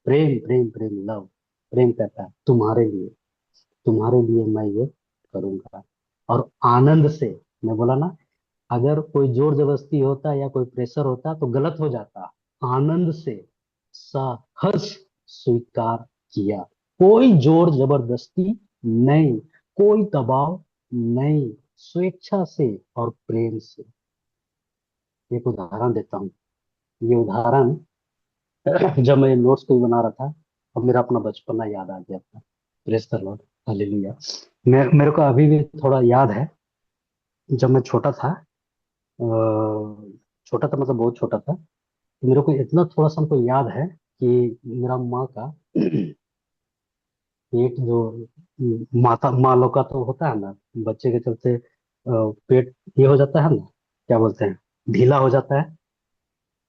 प्रेम प्रेम प्रेम लव, प्रेम कहता है तुम्हारे लिए, तुम्हारे लिए मैं ये करूंगा। और आनंद से, मैं बोला ना, अगर कोई जोर जबरदस्ती होता या कोई प्रेशर होता तो गलत हो जाता। आनंद से सहर्ष स्वीकार किया, कोई जोर जबरदस्ती नहीं। कोई दबाव नहीं, स्वेच्छा से और प्रेम से। एक उदाहरण देता हूँ। ये उदाहरण जब मैं नोट्स को बना रहा था, अब मेरा अपना बचपना याद आ गया था। Praise the Lord, hallelujah. मेरे को अभी भी थोड़ा याद है, जब मैं छोटा था, छोटा था मतलब बहुत छोटा था, तो मेरे को इतना थोड़ा सा हमको याद है कि मेरा माँ का पेट जो माता माँ लोग का तो होता है ना, बच्चे के चलते पेट ये हो जाता है ना, क्या बोलते हैं, ढीला हो जाता है।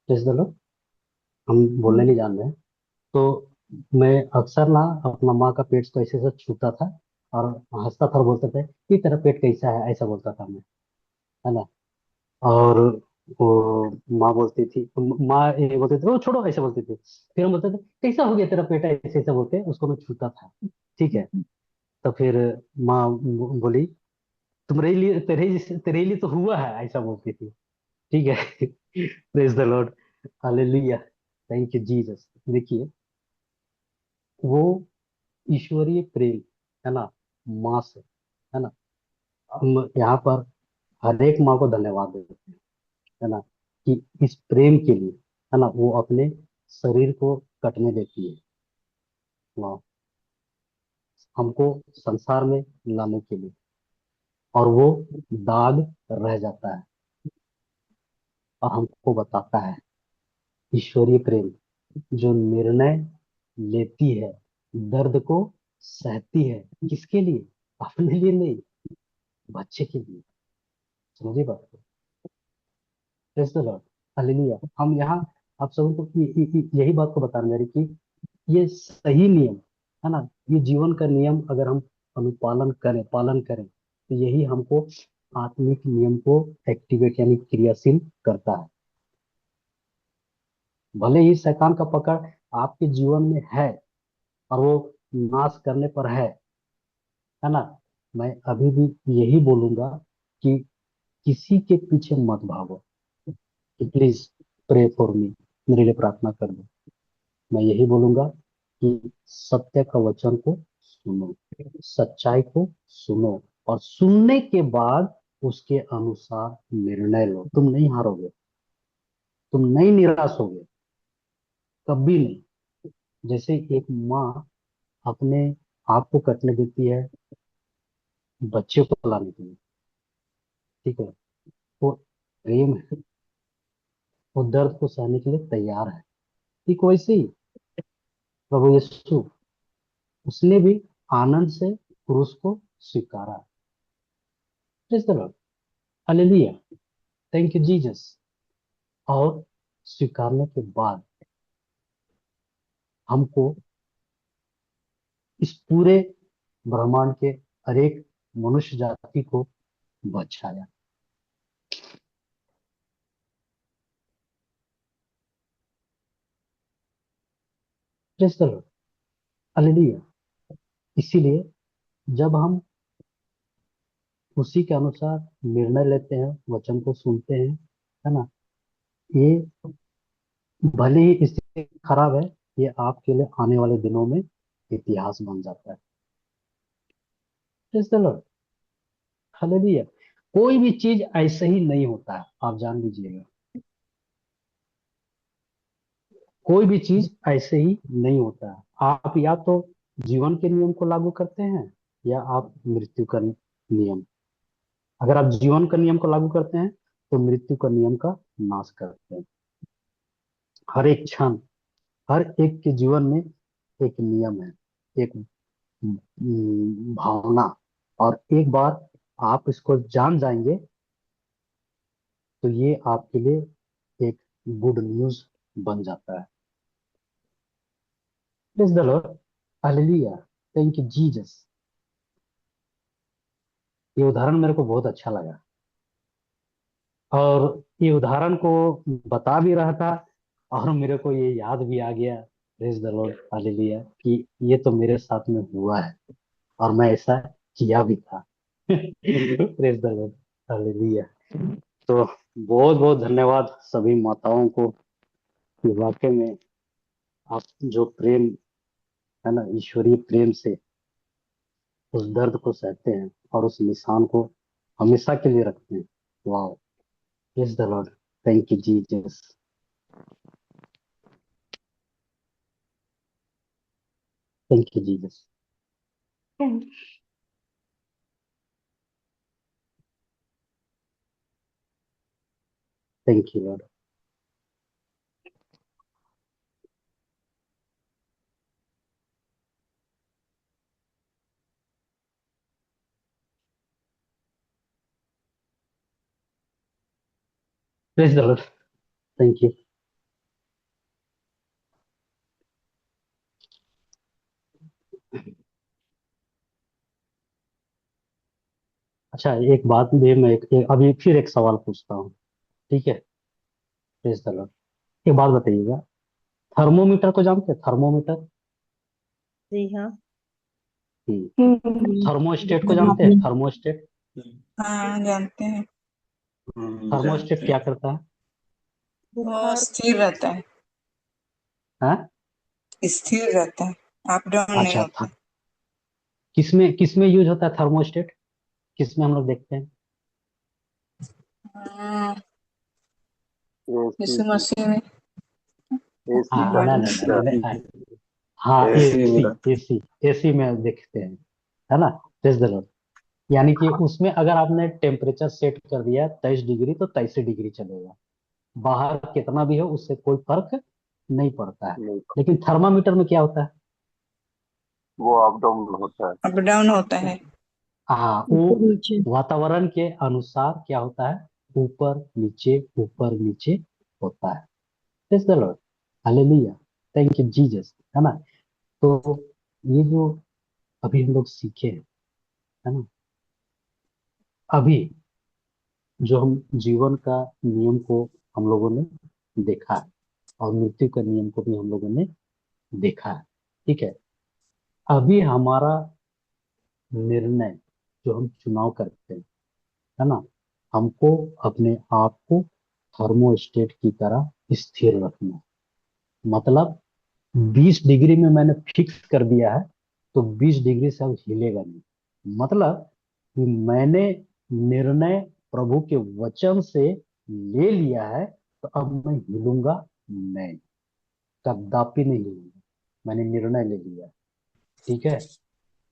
प्रेज द लॉर्ड, हम बोलने नहीं जान रहे हैं। तो मैं अक्सर ना अपना माँ का पेट को ऐसे ऐसे छूता था और हंसता था और बोलता था कि तेरा पेट कैसा है, ऐसा बोलता था मैं, है ना। और वो माँ बोलती थी, माँ ये बोलती थी, वो छोड़ो, ऐसे बोलती थी। फिर हम बोलते थे कैसा हो गया तेरा पेट, ऐसे ऐसे बोलते उसको मैं छूता था। ठीक है। तो फिर माँ बोली तुम्हारे लिए, तेरे लिए तो हुआ है, ऐसा बोलती थी। ठीक है। Praise the Lord, hallelujah, thank you Jesus. देखिए, वो ईश्वरीय प्रेम, है ना, माँ से, है ना। हम यहाँ पर हर एक माँ को धन्यवाद देते हैं, है ना, कि इस प्रेम के लिए, है ना, वो अपने शरीर को कटने देती है, वाह, हमको संसार में लाने के लिए। और वो दाग रह जाता है और हमको बताता है ईश्वरीय प्रेम, जो निर्णय लेती है, दर्द को सहती है, किसके लिए, अपने लिए नहीं, बच्चे के लिए। समझिए बात को। Praise the Lord, hallelujah. हम यहाँ आप सबको यही बात को बता रहे हैं कि ये सही नियम, है ना, ये जीवन का नियम अगर हम अनुपालन करें, पालन करें, तो यही हमको आत्मिक नियम को एक्टिवेट यानी क्रियाशील करता है। भले ही शैतान का पकड़ आपके जीवन में है और वो नाश करने पर है ना, मैं अभी भी यही बोलूंगा कि किसी के पीछे मत भागो, कि प्लीज प्रे फॉर मी, मेरे लिए प्रार्थना कर दो। मैं यही बोलूंगा कि सत्य का वचन को सुनो, सच्चाई को सुनो, और सुनने के बाद उसके अनुसार निर्णय लो। तुम नहीं हारोगे, तुम नहीं निराश होगे, कभी नहीं। जैसे एक माँ अपने आप को कटने देती है बच्चे को लाने के लिए, ठीक है, वो प्रेम है, वो दर्द को सहने के लिए तैयार है। ठीक वैसे ही प्रभु यीशु, उसने भी आनंद से क्रूस को स्वीकारा। Praise the Lord, hallelujah, thank you Jesus. और स्वीकारने के बाद हमको इस पूरे ब्रह्मांड के हर एक मनुष्य जाति को बचाया। Praise the Lord, hallelujah. इसीलिए जब हम उसी के अनुसार निर्णय लेते हैं, वचन को सुनते हैं, है ना, ये भले ही स्थिति खराब है, ये आपके लिए आने वाले दिनों में इतिहास बन जाता है। Praise the Lord, hallelujah. कोई भी चीज ऐसे ही नहीं होता है, आप जान लीजिएगा। कोई भी चीज ऐसे ही नहीं होता है। आप या तो जीवन के नियम को लागू करते हैं, या आप मृत्यु का नियम। अगर आप जीवन का नियम को लागू करते हैं, तो मृत्यु का नियम का नाश करते हैं। हर एक क्षण, हर एक के जीवन में एक नियम है, एक भावना। और एक बार आप इसको जान जाएंगे, तो ये आपके लिए एक गुड न्यूज बन जाता है। Praise the Lord, hallelujah, thank you Jesus. ये उदाहरण मेरे को बहुत अच्छा लगा, और ये उदाहरण को बता भी रहा था, और मेरे को ये याद भी आ गया, प्रेज द लॉर्ड, हालेलुया, कि ये तो मेरे साथ में हुआ है और मैं ऐसा किया भी था। Praise the Lord, hallelujah. तो बहुत बहुत धन्यवाद सभी माताओं को, कि वाकई में आप जो प्रेम, है ना, ईश्वरीय प्रेम से उस दर्द को सहते हैं और उस निशान को हमेशा के लिए रखते हैं। वाह, praise the Lord, thank you Jesus, thank you Jesus. Thank you Lord. Praise the Lord, thank you. अच्छा, एक बात भी मैं अभी फिर एक सवाल पूछता हूँ, ठीक है? प्रेज द लॉर्ड, एक बात बताइएगा, थर्मोमीटर को जानते हैं? थर्मोमीटर, जी हाँ। थर्मोस्टेट को जानते हैं? थर्मोस्टेट, हाँ जानते हैं। थर्मोस्टेट क्या करता है? वो बुखार स्थिर रहता है, हाँ, स्थिर रहता है, अप डाउन नहीं अच्छा होता। किसमें किसमें यूज होता है थर्मोस्टेट? किसमें हम लोग देखते हैं? हाँ, एसी यीशु मसीह में। एसी हाँ, का नहीं नहीं नहीं नहीं नहीं, हाँ, एसी एसी, में एसी, एसी में देखते हैं, है ना? Praise the Lord. यानी कि उसमें अगर आपने टेम्परेचर सेट कर दिया 23 डिग्री, तो 23 डिग्री चलेगा, बाहर कितना भी हो उससे कोई फर्क नहीं पड़ता है। नहीं, लेकिन थर्मामीटर में क्या होता है? वो अप डाउन होता है। अप डाउन होता है। हाँ, वो ऊपर नीचे। वातावरण के अनुसार क्या होता है, ऊपर नीचे होता है। Praise the Lord, hallelujah, thank you Jesus, है ना? तो ये जो अभी हम लोग सीखे हैं, है ना, अभी जो हम जीवन का नियम को हम लोगों ने देखा है, और मृत्यु का नियम को भी हम लोगों ने देखा है, ठीक है? अभी हमारा निर्णय जो हम चुनाव करते हैं, है ना, हमको अपने आप को थर्मोस्टेट की तरह स्थिर रखना है। मतलब 20 डिग्री में मैंने फिक्स कर दिया है, तो 20 डिग्री से अब हिलेगा नहीं। मतलब कि मैंने निर्णय प्रभु के वचन से ले लिया है, तो अब मैं हिलूंगा नहीं, कदापि नहीं हिलूंगा। मैंने निर्णय ले लिया है, ठीक है?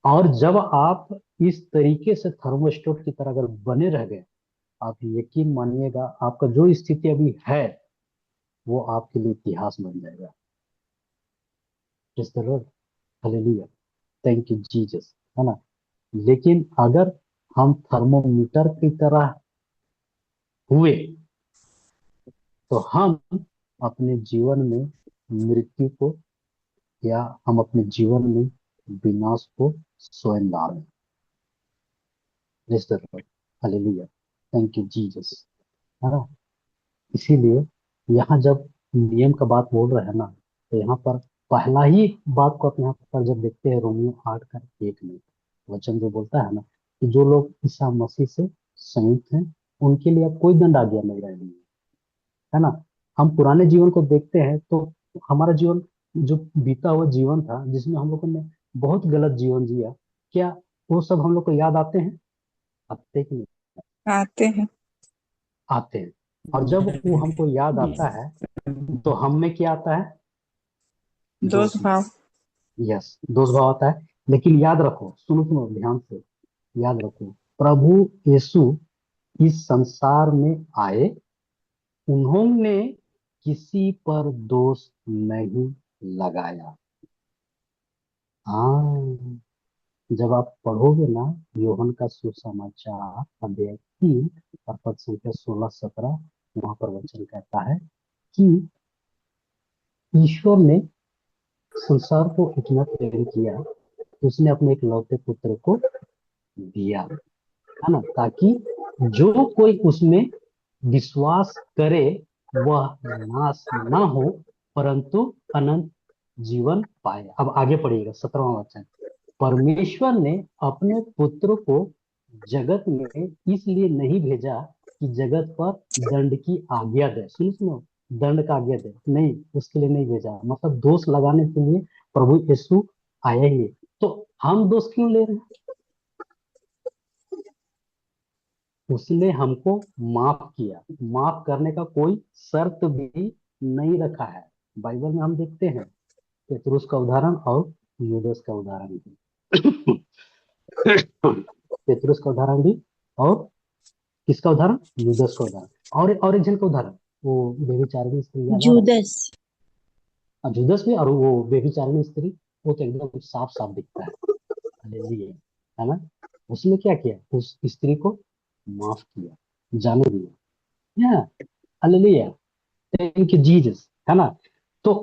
और जब आप इस तरीके से थर्मोस्टेट की तरह अगर बने रह गए, आप यकीन मानिएगा, आपका जो स्थिति अभी है वो आपके लिए इतिहास बन जाएगा। Praise the Lord, hallelujah, thank you Jesus, है ना? लेकिन अगर हम थर्मोमीटर की तरह हुए, तो हम अपने जीवन में मृत्यु को, या हम अपने जीवन में विनाश को स्वयं ला रहे हैं। Praise the Lord, hallelujah, thank you Jesus, है ना? इसीलिए यहाँ जब नियम का बात बोल रहे हैं ना, तो यहाँ पर पहला ही बात को आप यहाँ पर जब देखते हैं, रोमियो 8 का 1 में वचन जो बोलता है ना, कि जो लोग ईसा मसीह से संयुक्त हैं, उनके लिए अब कोई दंड आज्ञा नहीं रह गई है ना? हम पुराने जीवन को देखते हैं, तो हमारा जीवन जो बीता हुआ जीवन था, जिसमें हम लोगों ने बहुत गलत जीवन जिया, क्या वो सब हम लोग को याद आते हैं? आते कि नहीं? आते हैं। आते हैं। और जब वो हमको याद आता है, तो हम में क्या आता है? दोष दोष। भाव। यस, दोष भाव आता है। लेकिन याद रखो, सुनो सुनो ध्यान से, याद रखो, प्रभु यीशु इस संसार में आए, उन्होंने किसी पर दोष नहीं लगाया। हाँ, जब आप पढ़ोगे ना योहन का सुसमाचार अध्याय 3 और पद संख्या 16-17, वहां पर वचन कहता है कि ईश्वर ने संसार को इतना प्रेम किया कि उसने अपने एक लौते पुत्र को दिया, है ना, ताकि जो कोई उसमें विश्वास करे वह नाश ना हो, परंतु अनंत जीवन पाए। अब आगे पढ़िएगा 17वां वचन। परमेश्वर ने अपने पुत्र को जगत में इसलिए नहीं भेजा कि जगत पर दंड की आज्ञा दे। सुनो सुनो, दंड का आज्ञा दे नहीं, उसके लिए नहीं भेजा, मतलब दोष लगाने के लिए प्रभु यीशु आया ही नहीं। तो हम दोष क्यों ले रहे हैं? उसने हमको माफ किया। माफ करने का कोई शर्त भी नहीं रखा है। बाइबल में हम देखते हैं पेतरुस का उदाहरण और यूदास का उदाहरण भी। पेतरुस का उदाहरण भी और किसका उदाहरण? यूदास का उदाहरण। और एक जन का उदाहरण, वो व्यभिचारिणी स्त्री, याद आ रहा है? जुदस। जुदास भी, और वो व्यभिचारिणी स्त्री, वो तो एकदम साफ साफ दिखता है। हालेलुया, है ना? उसने क्या किया? उस स्त्री को माफ किया, जाने दिया। हालेलुया, थैंक यू जीसस, है ना? तो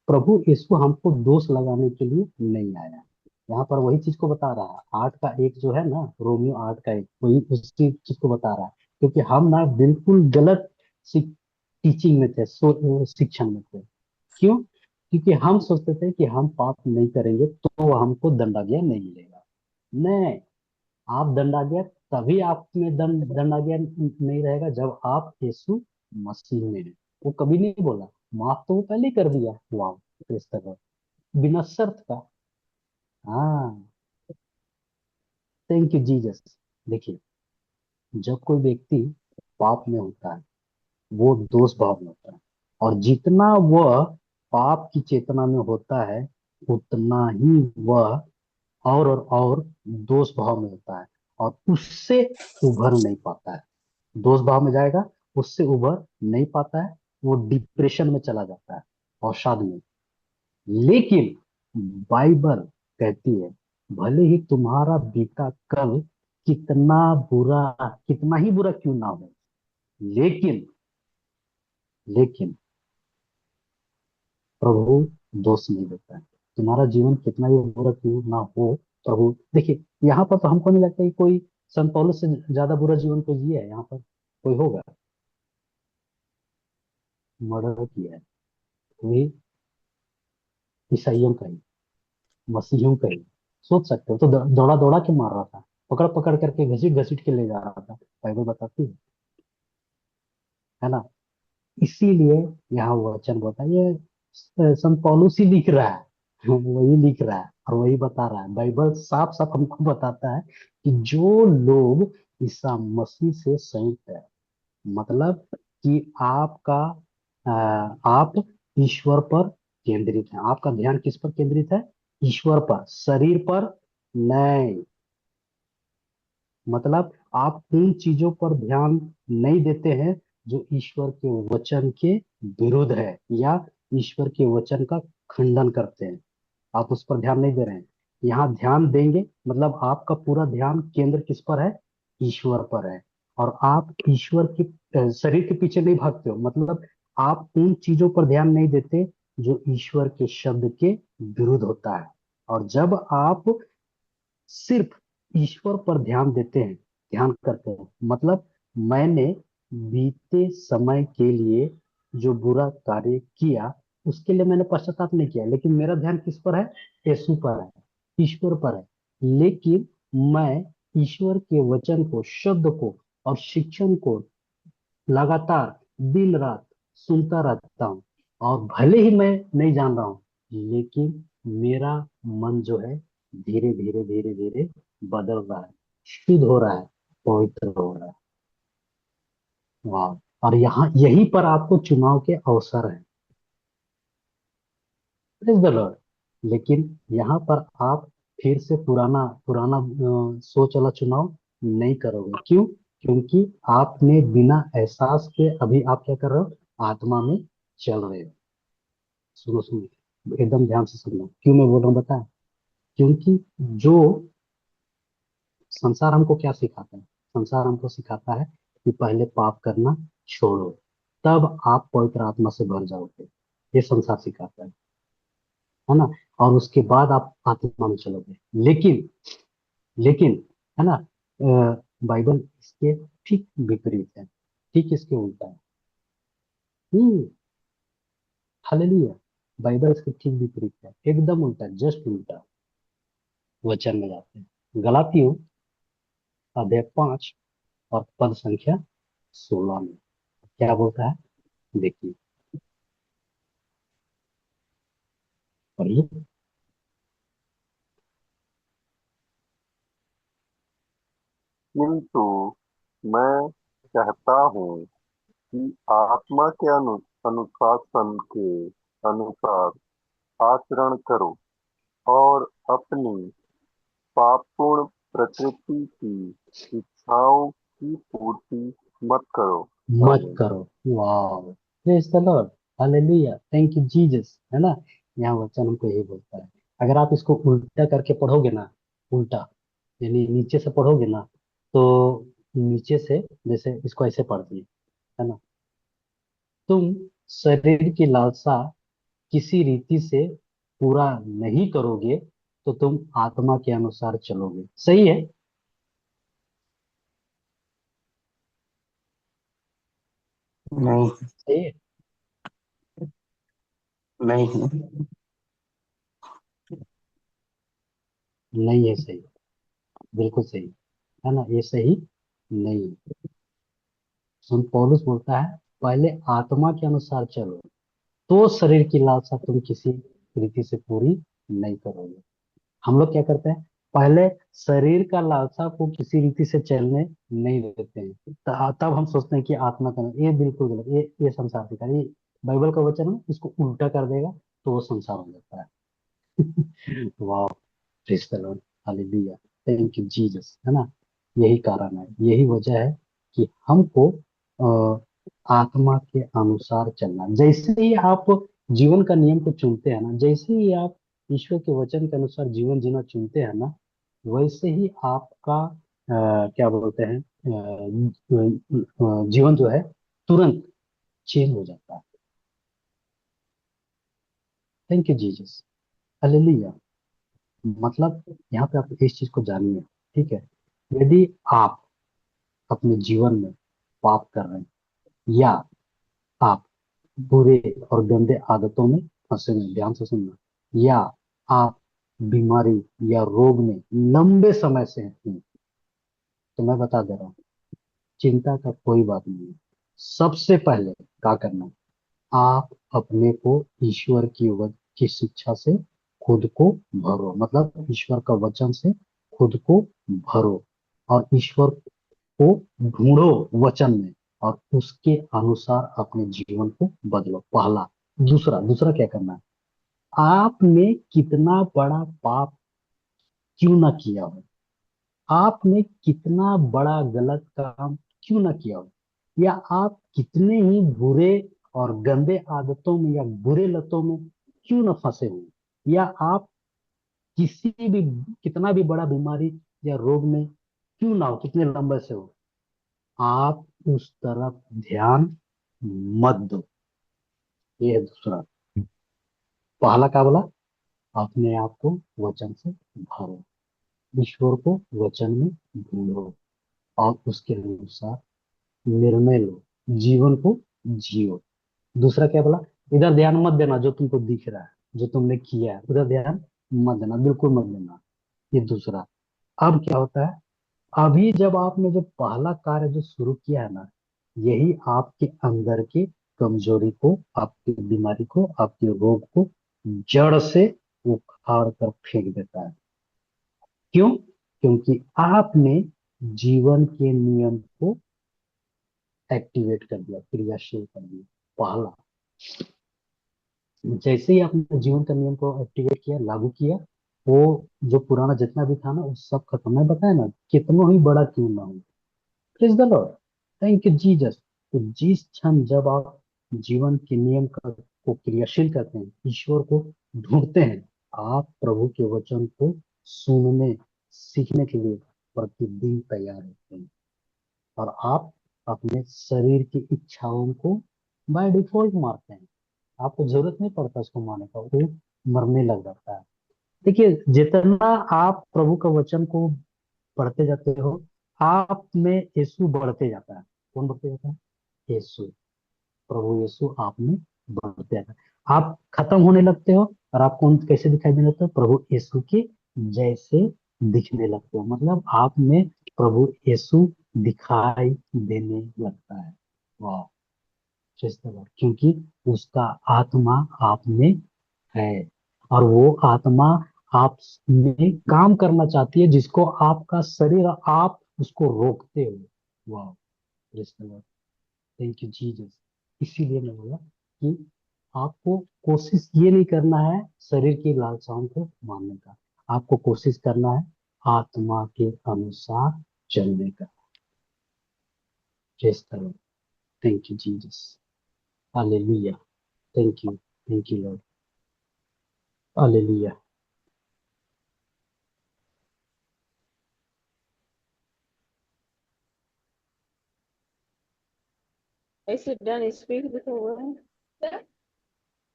प्रभु यीशु हमको दोष लगाने के लिए नहीं आया। यहाँ पर वही चीज को बता रहा है, 8 का 1 जो है ना, रोमियो 8 का 1, वही उसी चीज को बता रहा है। क्योंकि हम ना बिल्कुल गलत टीचिंग में थे, शिक्षण में थे। क्यों? क्योंकि हम सोचते थे कि हम पाप नहीं करेंगे तो हमको दंडाज्ञा नहीं मिलेगा। नहीं, आप दंडाज्ञा तभी आप में दंडाज्ञा नहीं रहेगा जब आप यीशु मसीह में हैं। वो कभी नहीं बोला माफ, तो वो पहले ही कर दिया। वाह, प्रेज द लॉर्ड, बिना शर्त का। हाँ, थैंक यू जीसस। देखिए, जब कोई व्यक्ति पाप में होता है, वो दोष भाव में होता है, और जितना वह पाप की चेतना में होता है, उतना ही वह और दोष भाव में होता है, और उससे उभर नहीं पाता है। दोष भाव में जाएगा, उससे उभर नहीं पाता है, वो डिप्रेशन में चला जाता है, अवसाद में। लेकिन बाइबल कहती है, भले ही तुम्हारा बीता कल कितना बुरा, कितना ही बुरा क्यों ना हो, लेकिन लेकिन प्रभु दोष नहीं देता है। तुम्हारा जीवन कितना ही बुरा क्यों ना हो, प्रभु, देखिए, यहाँ पर तो हमको नहीं लगता कि कोई संत पौलुस से ज्यादा बुरा जीवन कोई जिया है यहाँ पर। कोई होगा? मर्डर किया है कोई, ईसाइयों का ही, मसीहियों का ही। सोच सकते हो तो दौड़ा दौड़ा के मार रहा था, पकड़ पकड़ करके घसीट घसीट के ले जा रहा था, बाइबल बताती है ना? इसीलिए यहाँ वो वचन बोलता है, ये संत पौलुस ही लिख रहा है। वही लिख रहा है और वही बता रहा है। बाइबल साफ साफ हमको बताता है कि जो लोग ईसा मसीह से संयुक्त है, मतलब कि आपका आप ईश्वर पर केंद्रित है। आपका ध्यान किस पर केंद्रित है? ईश्वर पर, शरीर पर नहीं। मतलब आप उन चीजों पर ध्यान नहीं देते हैं जो ईश्वर के वचन के विरुद्ध है, या ईश्वर के वचन का खंडन करते हैं। आप उस पर ध्यान नहीं दे रहे हैं। यहाँ ध्यान देंगे मतलब आपका पूरा ध्यान केंद्र किस पर है? ईश्वर पर है। और आप ईश्वर के शरीर के पीछे नहीं भागते हो, मतलब आप उन चीजों पर ध्यान नहीं देते जो ईश्वर के शब्द के विरुद्ध होता है। और जब आप सिर्फ ईश्वर पर ध्यान देते हैं, ध्यान करते हैं, मतलब मैंने बीते समय के लिए जो बुरा कार्य किया उसके लिए मैंने पश्चाताप नहीं किया, लेकिन मेरा ध्यान किस पर है? यीशु पर है, ईश्वर पर है। लेकिन मैं ईश्वर के वचन को, शब्द को और शिक्षण को लगातार दिन रात सुनता रहता हूँ। और भले ही मैं नहीं जान रहा हूँ, लेकिन मेरा मन जो है धीरे धीरे धीरे धीरे बदल रहा है, शुद्ध हो रहा है, पवित्र हो रहा है। वाह! और यहाँ यहीं पर आपको चुनाव के अवसर है। Praise the Lord. लेकिन यहाँ पर आप फिर से पुराना पुराना सोच वाला चुनाव नहीं करोगे। क्यों? क्योंकि आपने बिना एहसास के अभी आप क्या कर रहे हो? आत्मा में चल रहे हो। सुनो सुनो, एकदम ध्यान से सुनना, क्यों मैं बोल रहा हूँ बता? क्योंकि जो संसार हमको क्या सिखाता है? संसार हमको सिखाता है कि पहले पाप करना छोड़ो, तब आप पवित्र आत्मा से भर जाओगे। ये संसार सिखाता है ना? और उसके बाद आप आत्मा में चलोगे। लेकिन लेकिन, है ना, बाइबल इसके ठीक विपरीत है, ठीक इसके उल्टा है। हम्म, हालेलुया। बाइबल इसके ठीक विपरीत है, एकदम उल्टा, जस्ट उल्टा। वचन में जाते हैं, गलातियों अध्याय 5 और पद संख्या 16 में क्या बोलता है? देखिए, पढ़िए। किंतु मैं कहता हूँ कि आत्मा के अनुशासन के अनुसार आचरण करो और अपनी पापपूर्ण प्रकृति की इच्छाओं की पूर्ति मत करो। मत आमीन। करो। वाह, praise the Lord, hallelujah, thank you Jesus, है ना। यहाँ वचन हमको यही बोलता है। अगर आप इसको उल्टा करके पढ़ोगे ना, उल्टा यानी नीचे से पढ़ोगे ना, तो नीचे से जैसे इसको ऐसे पढ़ती है ना, तुम शरीर की लालसा किसी रीति से पूरा नहीं करोगे तो तुम आत्मा के अनुसार चलोगे। सही है। नहीं, सही है। नहीं, नहीं है सही, बिल्कुल सही, है ना, ये सही नहीं है। संत पौलुस बोलता है पहले आत्मा के अनुसार चलो, तो शरीर की लालसा तुम किसी रीति से पूरी नहीं करोगे। हम लोग क्या करते हैं, पहले शरीर का लालसा को किसी रीति से चलने नहीं देते हैं, तब हम सोचते हैं कि आत्मा का, ये बिल्कुल गलत, ये संसार दिखा, ये बाइबल का वचन है, इसको उल्टा कर देगा तो वो संसार हो जाता है। वाह, praise the Lord, hallelujah, thank you Jesus, है ना। यही कारण है, यही वजह है कि हमको आत्मा के अनुसार चलना। जैसे ही आप जीवन का नियम को चुनते हैं ना, जैसे ही आप ईश्वर के वचन के अनुसार जीवन जीना चुनते हैं ना, वैसे ही आपका क्या बोलते हैं, जीवन जो है तुरंत चेंज हो जाता है। Thank you Jesus, hallelujah. मतलब यहाँ पे आप इस चीज को जानिए, ठीक है। यदि आप अपने जीवन में पाप कर रहे हैं, या आप बुरे और गंदे आदतों में फंसे हुए हैं, ध्यान से सुनना, या आप बीमारी या रोग में लंबे समय से हैं, तो मैं बता दे रहा हूँ, चिंता का कोई बात नहीं है। सबसे पहले क्या करना है, आप अपने को ईश्वर की शिक्षा से खुद को भरो, मतलब ईश्वर का वचन से खुद को भरो, और ईश्वर को ढूंढो वचन में, और उसके अनुसार अपने जीवन को बदलो, पहला। दूसरा दूसरा क्या करना है, आपने कितना बड़ा पाप क्यों ना किया हो, आपने कितना बड़ा गलत काम क्यों ना किया हो, या आप कितने ही बुरे और गंदे आदतों में या बुरे लतों में क्यों ना फंसे हो, या आप किसी भी कितना भी बड़ा बीमारी या रोग में क्यों ना हो, कितने लंबे से हो, आप उस तरफ ध्यान मत दो। ये है दूसरा। पहला क्या बोला, अपने आप को वचन से भरो, ईश्वर को वचन में ढूंढो, और उसके अनुसार निर्णय लो, जीवन को जियो। दूसरा क्या बोला, इधर ध्यान मत देना जो तुमको दिख रहा है, जो तुमने किया है, उधर ध्यान मत देना, बिल्कुल मत देना। ये दूसरा। अब क्या होता है, अभी जब आपने जो पहला कार्य जो शुरू किया है ना, यही आपके अंदर के कमजोरी को, आपकी बीमारी को, आपके रोग को जड़ से उखाड़ कर फेंक देता है। क्यों? क्योंकि आपने जीवन के नियम को एक्टिवेट कर दिया, क्रियाशील कर दिया। पहला, जैसे ही आपने जीवन का नियम को एक्टिवेट किया, लागू किया, वो जो पुराना जितना भी था ना, वो सब खत्म। मैं बताया ना, कितना ही बड़ा क्यों ना हो। Praise the Lord, thank you Jesus. तो जिस क्षण जब आप जीवन के नियम को क्रियाशील करते हैं, ईश्वर को ढूंढते हैं, आप प्रभु के वचन को सुनने सीखने के लिए प्रतिदिन तैयार होते हैं, और आप अपने शरीर की इच्छाओं को बाय डिफॉल्ट मारते हैं। आपको जरूरत नहीं पड़ता उसको मारने का, वो मरने लग जाता है। देखिए, जितना आप प्रभु का वचन को पढ़ते जाते हो, आप में यीशु बढ़ते जाता है। कौन बढ़ते जाता है? यीशु, प्रभु यीशु आप में बढ़ते जाता है। आप खत्म होने लगते हो, और आप कौन कैसे दिखाई देने लगते हो? प्रभु यीशु के जैसे दिखने लगते हो, मतलब आप में प्रभु यीशु दिखाई देने लगता है। वाह, प्रेज़ द लॉर्ड। क्योंकि उसका आत्मा आप में है, और वो आत्मा आप में काम करना चाहती है, जिसको आपका शरीर, आप उसको रोकते हो। वाह, praise the Lord, thank you Jesus. इसीलिए मैं बोला कि आपको कोशिश ये नहीं करना है शरीर की लालसाओं को मारने का, आपको कोशिश करना है आत्मा के अनुसार चलने का। Praise the Lord, thank you Jesus, hallelujah, thank you Lord, hallelujah. I sit down and speak before one.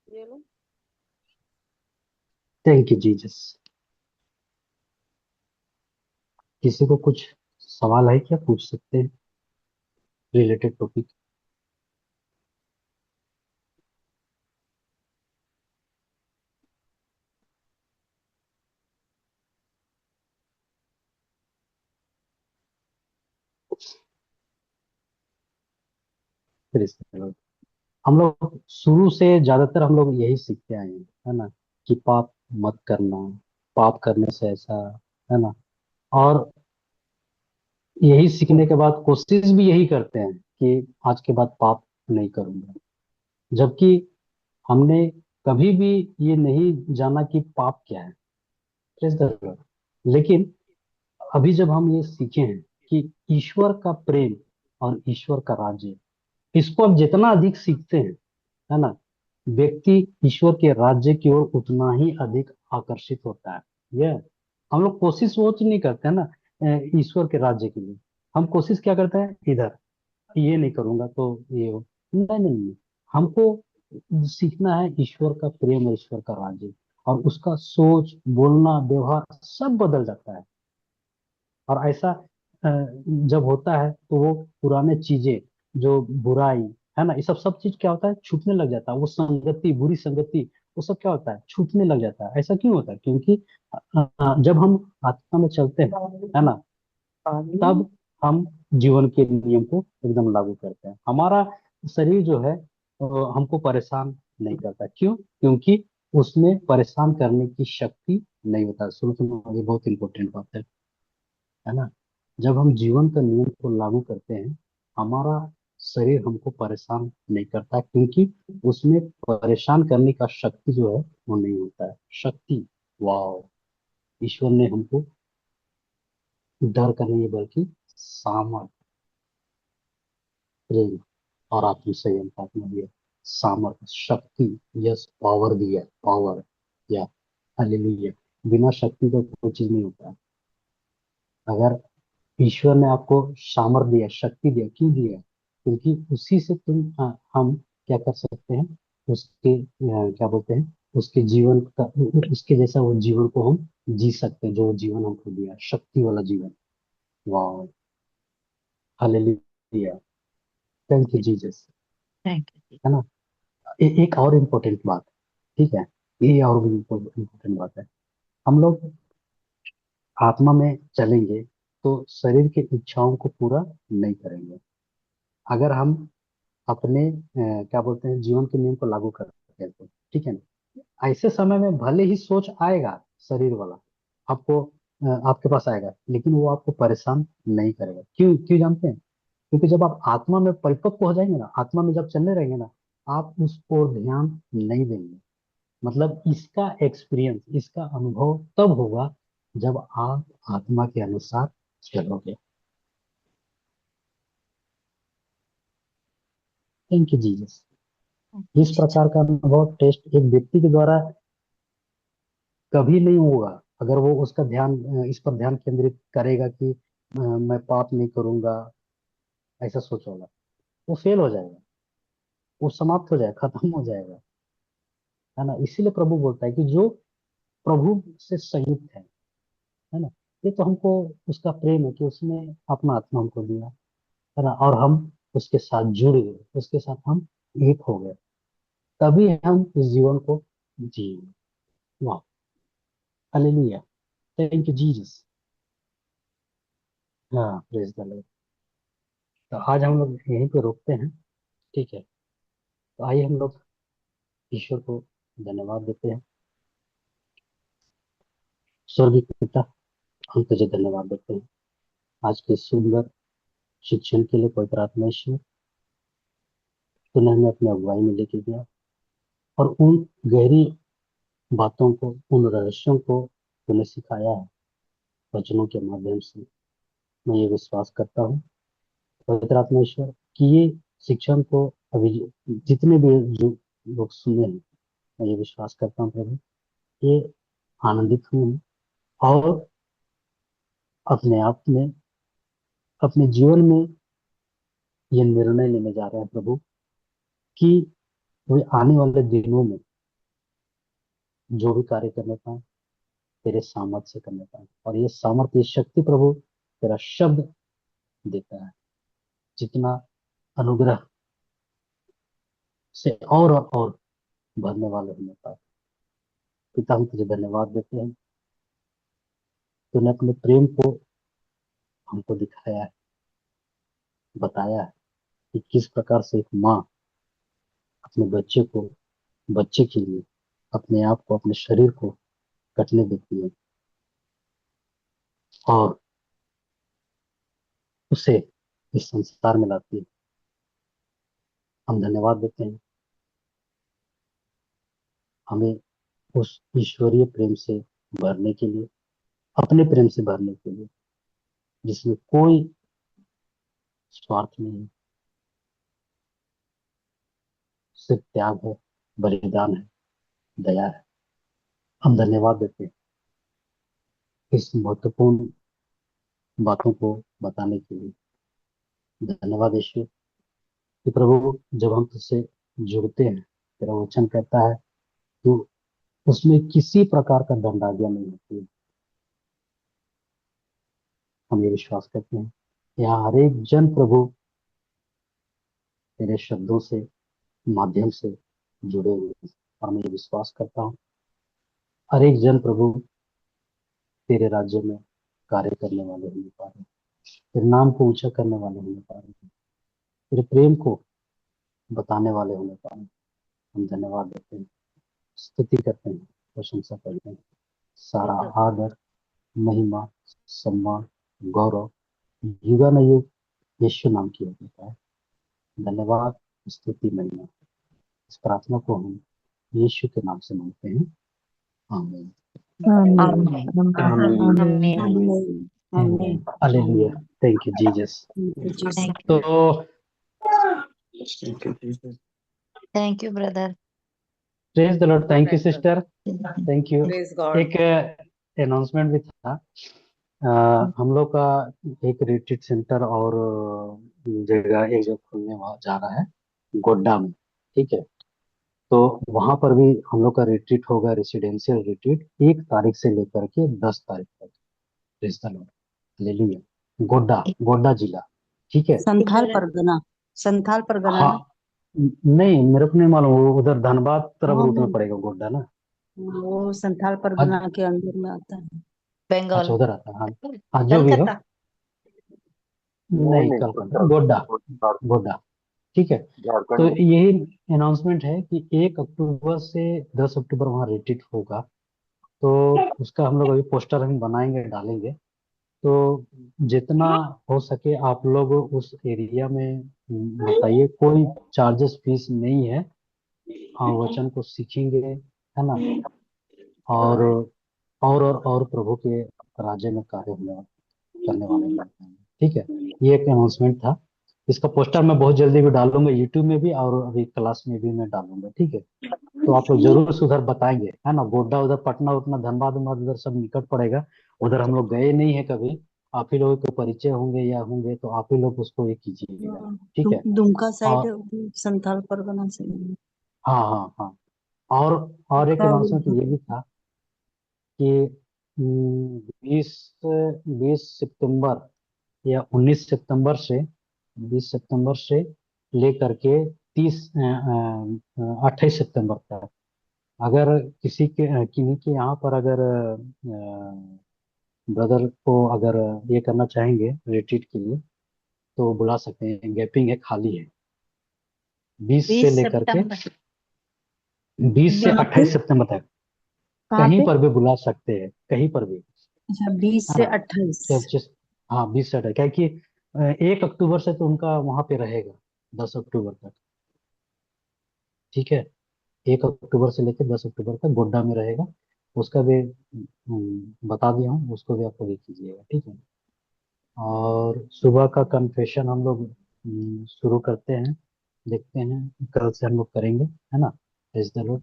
You know? Thank you Jesus. किसी को कुछ सवाल है क्या, पूछ सकते हैं related topic. Praise the Lord. हम लोग शुरू से ज्यादातर हम लोग यही सीखते आए हैं, है ना, कि पाप मत करना, पाप करने से ऐसा, है ना, और यही सीखने के बाद कोशिश भी यही करते हैं कि आज के बाद पाप नहीं करूंगा, जबकि हमने कभी भी ये नहीं जाना कि पाप क्या है। Praise the Lord. लेकिन अभी जब हम ये सीखे हैं कि ईश्वर का प्रेम और ईश्वर का राज्य, इसको अब जितना अधिक सीखते हैं, है ना, व्यक्ति ईश्वर के राज्य की ओर उतना ही अधिक आकर्षित होता है। यह हम लोग कोशिश वो चीज नहीं करते हैं ना, ईश्वर के राज्य के लिए हम कोशिश क्या करते हैं, इधर ये नहीं करूंगा तो ये हो, नहीं नहीं नहीं। हमको सीखना है ईश्वर का प्रेम और ईश्वर का राज्य, और उसका सोच, बोलना, व्यवहार सब बदल जाता है। और ऐसा जब होता है तो वो पुराने चीजें, जो बुराई, है ना, ये सब सब चीज क्या होता है, छूटने लग जाता है। वो संगति, बुरी संगति, वो सब क्या होता है, छूटने लग जाता है। ऐसा क्यों होता है, क्योंकि जब हम आत्मा में चलते हैं, है ना, तब हम जीवन के नियम को एकदम लागू करते हैं। हमारा शरीर जो है हमको परेशान नहीं करता। क्यों? क्योंकि उसमें परेशान करने की शक्ति नहीं होता। सुनो सुनो, ये बहुत इंपॉर्टेंट बात है ना। जब हम जीवन का नियम को लागू करते हैं, हमारा शरीर हमको परेशान नहीं करता, क्योंकि उसमें परेशान करने का शक्ति जो है वो नहीं होता है। शक्ति, वाह, ईश्वर ने हमको डर का नहीं बल्कि सामर्थ, प्रेम और आत्म संयम का आत्मा दिया। सामर्थ, शक्ति, यस, पावर दिया, पावर, या हालेलुया। बिना शक्ति का कोई चीज नहीं होता है। अगर ईश्वर ने आपको सामर्थ्य दिया, शक्ति दिया, क्यों दिया? क्योंकि उसी से हम क्या कर सकते हैं, उसके क्या बोलते हैं, उसके जीवन का, उसके जैसा वो जीवन को हम जी सकते हैं, जो वो जीवन हमको दिया, शक्ति वाला जीवन। वाह, hallelujah, thank you Jesus, thank you. है ना। एक और इम्पोर्टेंट बात, ठीक है, ये और भी इम्पोर्टेंट बात है। हम लोग आत्मा में चलेंगे तो शरीर की इच्छाओं को पूरा नहीं करेंगे। अगर हम अपने क्या बोलते हैं, जीवन के नियम को लागू करते हैं तो, ठीक है ना, ऐसे समय में भले ही सोच आएगा शरीर वाला, आपको आपके पास आएगा, लेकिन वो आपको परेशान नहीं करेगा। क्यों? क्यों जानते हैं? क्योंकि जब आप आत्मा में परिपक्व हो जाएंगे ना, आत्मा में जब चलने रहेंगे ना, आप उस ओर ध्यान नहीं देंगे। मतलब इसका एक्सपीरियंस, इसका अनुभव तब होगा जब आप आत्मा के अनुसार चलोगे। Thank you Jesus. इस प्रकार का अनुभव टेस्ट एक व्यक्ति के द्वारा कभी नहीं होगा अगर वो उसका ध्यान इस पर ध्यान केंद्रित करेगा कि मैं पाप नहीं करूंगा, ऐसा सोचोगा, वो फेल हो जाएगा, वो समाप्त हो जाएगा, खत्म हो जाएगा, है ना। इसीलिए प्रभु बोलता है कि जो प्रभु से संयुक्त है ना, ये तो हमको उसका प्रेम है कि उसने अपना आत्मा हमको दिया, है ना, और हम उसके साथ जुड़ गए, उसके साथ हम एक हो गए, तभी हम इस जीवन को जिएंगे। वाह, हालेलुया, थैंक यू जीसस। हाँ, प्रेज द लॉर्ड। तो आज हम लोग यहीं पे रोकते हैं, ठीक है। तो आइए हम लोग ईश्वर को धन्यवाद देते हैं। स्वर्गीय पिता, हम तुझे धन्यवाद देते हैं आज के सुंदर शिक्षण के लिए पवित्र आत्मा ईश्वर तूने हमें अपनी अगुवाई में लेके गया और उन गहरी बातों को, उन रहस्यों को तूने सिखाया है वचनों के माध्यम से। मैं ये विश्वास करता हूँ पवित्र आत्मा ईश्वर कि ये शिक्षण को अभी जितने भी जो लोग सुने हैं, मैं ये विश्वास करता हूँ प्रभु, ये आनंदित हुए हैं और अपने आप में, अपने जीवन में ये निर्णय लेने जा रहे हैं प्रभु कि वे आने वाले दिनों में जो भी कार्य करने पाए तेरे सामर्थ्य से करने पाए। और ये सामर्थ्य, ये शक्ति प्रभु तेरा शब्द देता है। जितना अनुग्रह से और भरने वाले होने पाए। पिता हम तुझे धन्यवाद देते हैं, तूने अपने प्रेम को हमको दिखाया है, बताया है कि किस प्रकार से एक माँ अपने बच्चे के लिए अपने आप को, अपने शरीर को कटने देती है और उसे इस संसार में लाती है। हम धन्यवाद देते हैं, हमें उस ईश्वरीय प्रेम से भरने के लिए, अपने प्रेम से भरने के लिए, जिसमें कोई स्वार्थ नहीं है, सिर्फ त्याग है, बलिदान है, दया है। हम धन्यवाद देते हैं इस महत्वपूर्ण बातों को बताने के लिए। धन्यवाद ईश्वर कि प्रभु जब हम तुझसे जुड़ते हैं, तेरा वचन कहता है तो उसमें किसी प्रकार का दंड आज्ञा नहीं होती है। हम ये विश्वास करते हैं यहाँ हर एक जन प्रभु तेरे शब्दों से, माध्यम से जुड़े हुए हैं। और मैं ये विश्वास करता हूँ हर एक जन प्रभु तेरे राज्य में कार्य करने वाले होने पा रहे हैं, तेरे नाम को ऊंचा करने वाले होने पा रहे हैं, तेरे प्रेम को बताने वाले होने पा रहे हैं। हम धन्यवाद देते हैं, स्तुति करते हैं, प्रशंसा करते हैं। सारा आदर, महिमा, सम्मान, गौरव युगानुयुग यीशु नाम की होता है। धन्यवाद, स्तुति, महिमा। इस प्रार्थना को हम यीशु के नाम से मांगते हैं। आमीन। आमीन आमीन। आमीन आमीन आमीन hallelujah. Thank you Jesus. Thank तो Thank you, Jesus. Thank you brother praise the Lord. Thank you sister, thank you. Praise God. एक अनाउंसमेंट भी था। हम लोग का एक रिट्रीट सेंटर और एक जगह खुलने जा रहा है गोड्डा में, ठीक है। तो वहां पर भी हम लोग का रिट्रीट होगा, रेसिडेंशियल रिट्रीट 1 तारीख से लेकर के 10 तारीख तक। Praise the Lord, hallelujah. Godda जिला, ठीक है। संथाल परगना हाँ, ना? नहीं मेरे को नहीं मालूम, वो उधर धनबाद तरफ हाँ, रूट में पड़ेगा गोड्डा ना। वो संथाल परगना के अंदर में आता है। बंगाल अच्छा उधर आता है। हाँ हाँ, जो भी हो। कलकत्ता नहीं नहीं, कलकत्ता, गोड्डा, ठीक है। तो झारखंड में। यही अनाउंसमेंट है कि 1 अक्टूबर से 10 अक्टूबर वहाँ रिट्रीट होगा। तो उसका हम लोग अभी पोस्टर हम बनाएंगे, डालेंगे। तो जितना हो सके आप लोग उस एरिया में बताइए। कोई चार्जेस फीस नहीं है। हाँ, वचन को सीखेंगे, है ना। और और प्रभु के राज्य में कार्य करने वाले लोग हैं, ठीक है। ये एक अनाउंसमेंट था। इसका पोस्टर मैं बहुत जल्दी भी डालूंगा यूट्यूब में भी, और अभी क्लास में भी मैं डालूंगा, ठीक है। तो आप लोग जरूर से उधर बताएंगे, है ना। गोड्डा उधर पटना उतना धनबाद उधर सब निकट पड़ेगा। उधर हम लोग गए नहीं है कभी। आप ही लोगों को परिचय होंगे तो आप ही लोग उसको ये कीजिएगा, ठीक है। दुमका साइड और संथाल परगना से। हाँ हाँ हाँ। और एक अनाउंसमेंट ये भी था कि 20 सितंबर या 19 सितंबर से लेकर के 28 सितंबर तक, अगर किन्हीं के यहाँ पर अगर ब्रदर को अगर ये करना चाहेंगे रिट्रीट के लिए, तो बुला सकते हैं। गैपिंग है, खाली है। 20 से 20 लेकर के सितंबर 20 से कहाँ पे? 28 सितंबर तक कहाँ कहीं पे? पर भी बुला सकते हैं, कहीं पर भी, अच्छा, 20 है से ना। 28। चर्चेस, हाँ 20 से 28, क्या कि 1 अक्टूबर से तो उनका वहां पे रहेगा 10 अक्टूबर तक। ठीक है, 1 अक्टूबर से लेकर 10 अक्टूबर तक गोड्डा में रहेगा। उसका भी बता दिया हूँ, उसको भी आप लोग कीजिएगा, ठीक है। और सुबह का कन्फेशन हम लोग शुरू करते हैं, देखते हैं कल से हम लोग करेंगे, है ना। Praise the Lord.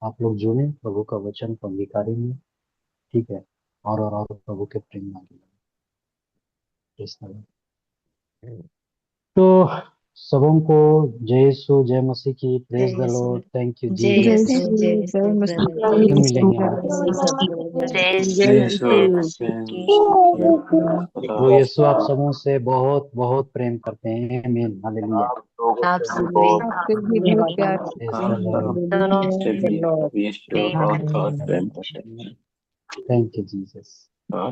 आप लोग जुड़े प्रभु का वचन को अंगीकारी में, ठीक है, और प्रभु के प्रेम में आगे बढ़ें। Praise the Lord. तो सबों को जय यीशु, जय मसीह की। प्रेज द जय लॉर्ड, थैंक यू जय जीसस। जय जय ब्रदर फिर थैंक मिलेंगे यू हम लोग। जय जय जय मसीह की प्रभु यीशु आप सबों से बहुत बहुत प्रेम करते हैं। आमीन, हालेलुया। आप लोगों आप से भी सब बहुत आपसे भी बहुत प्यार प्रेज करते द हैं। लॉर्ड, दोनों यीशु प्रेम बहुत करते बहुत हैं। प्रेम करते हैं। Thank you Jesus. और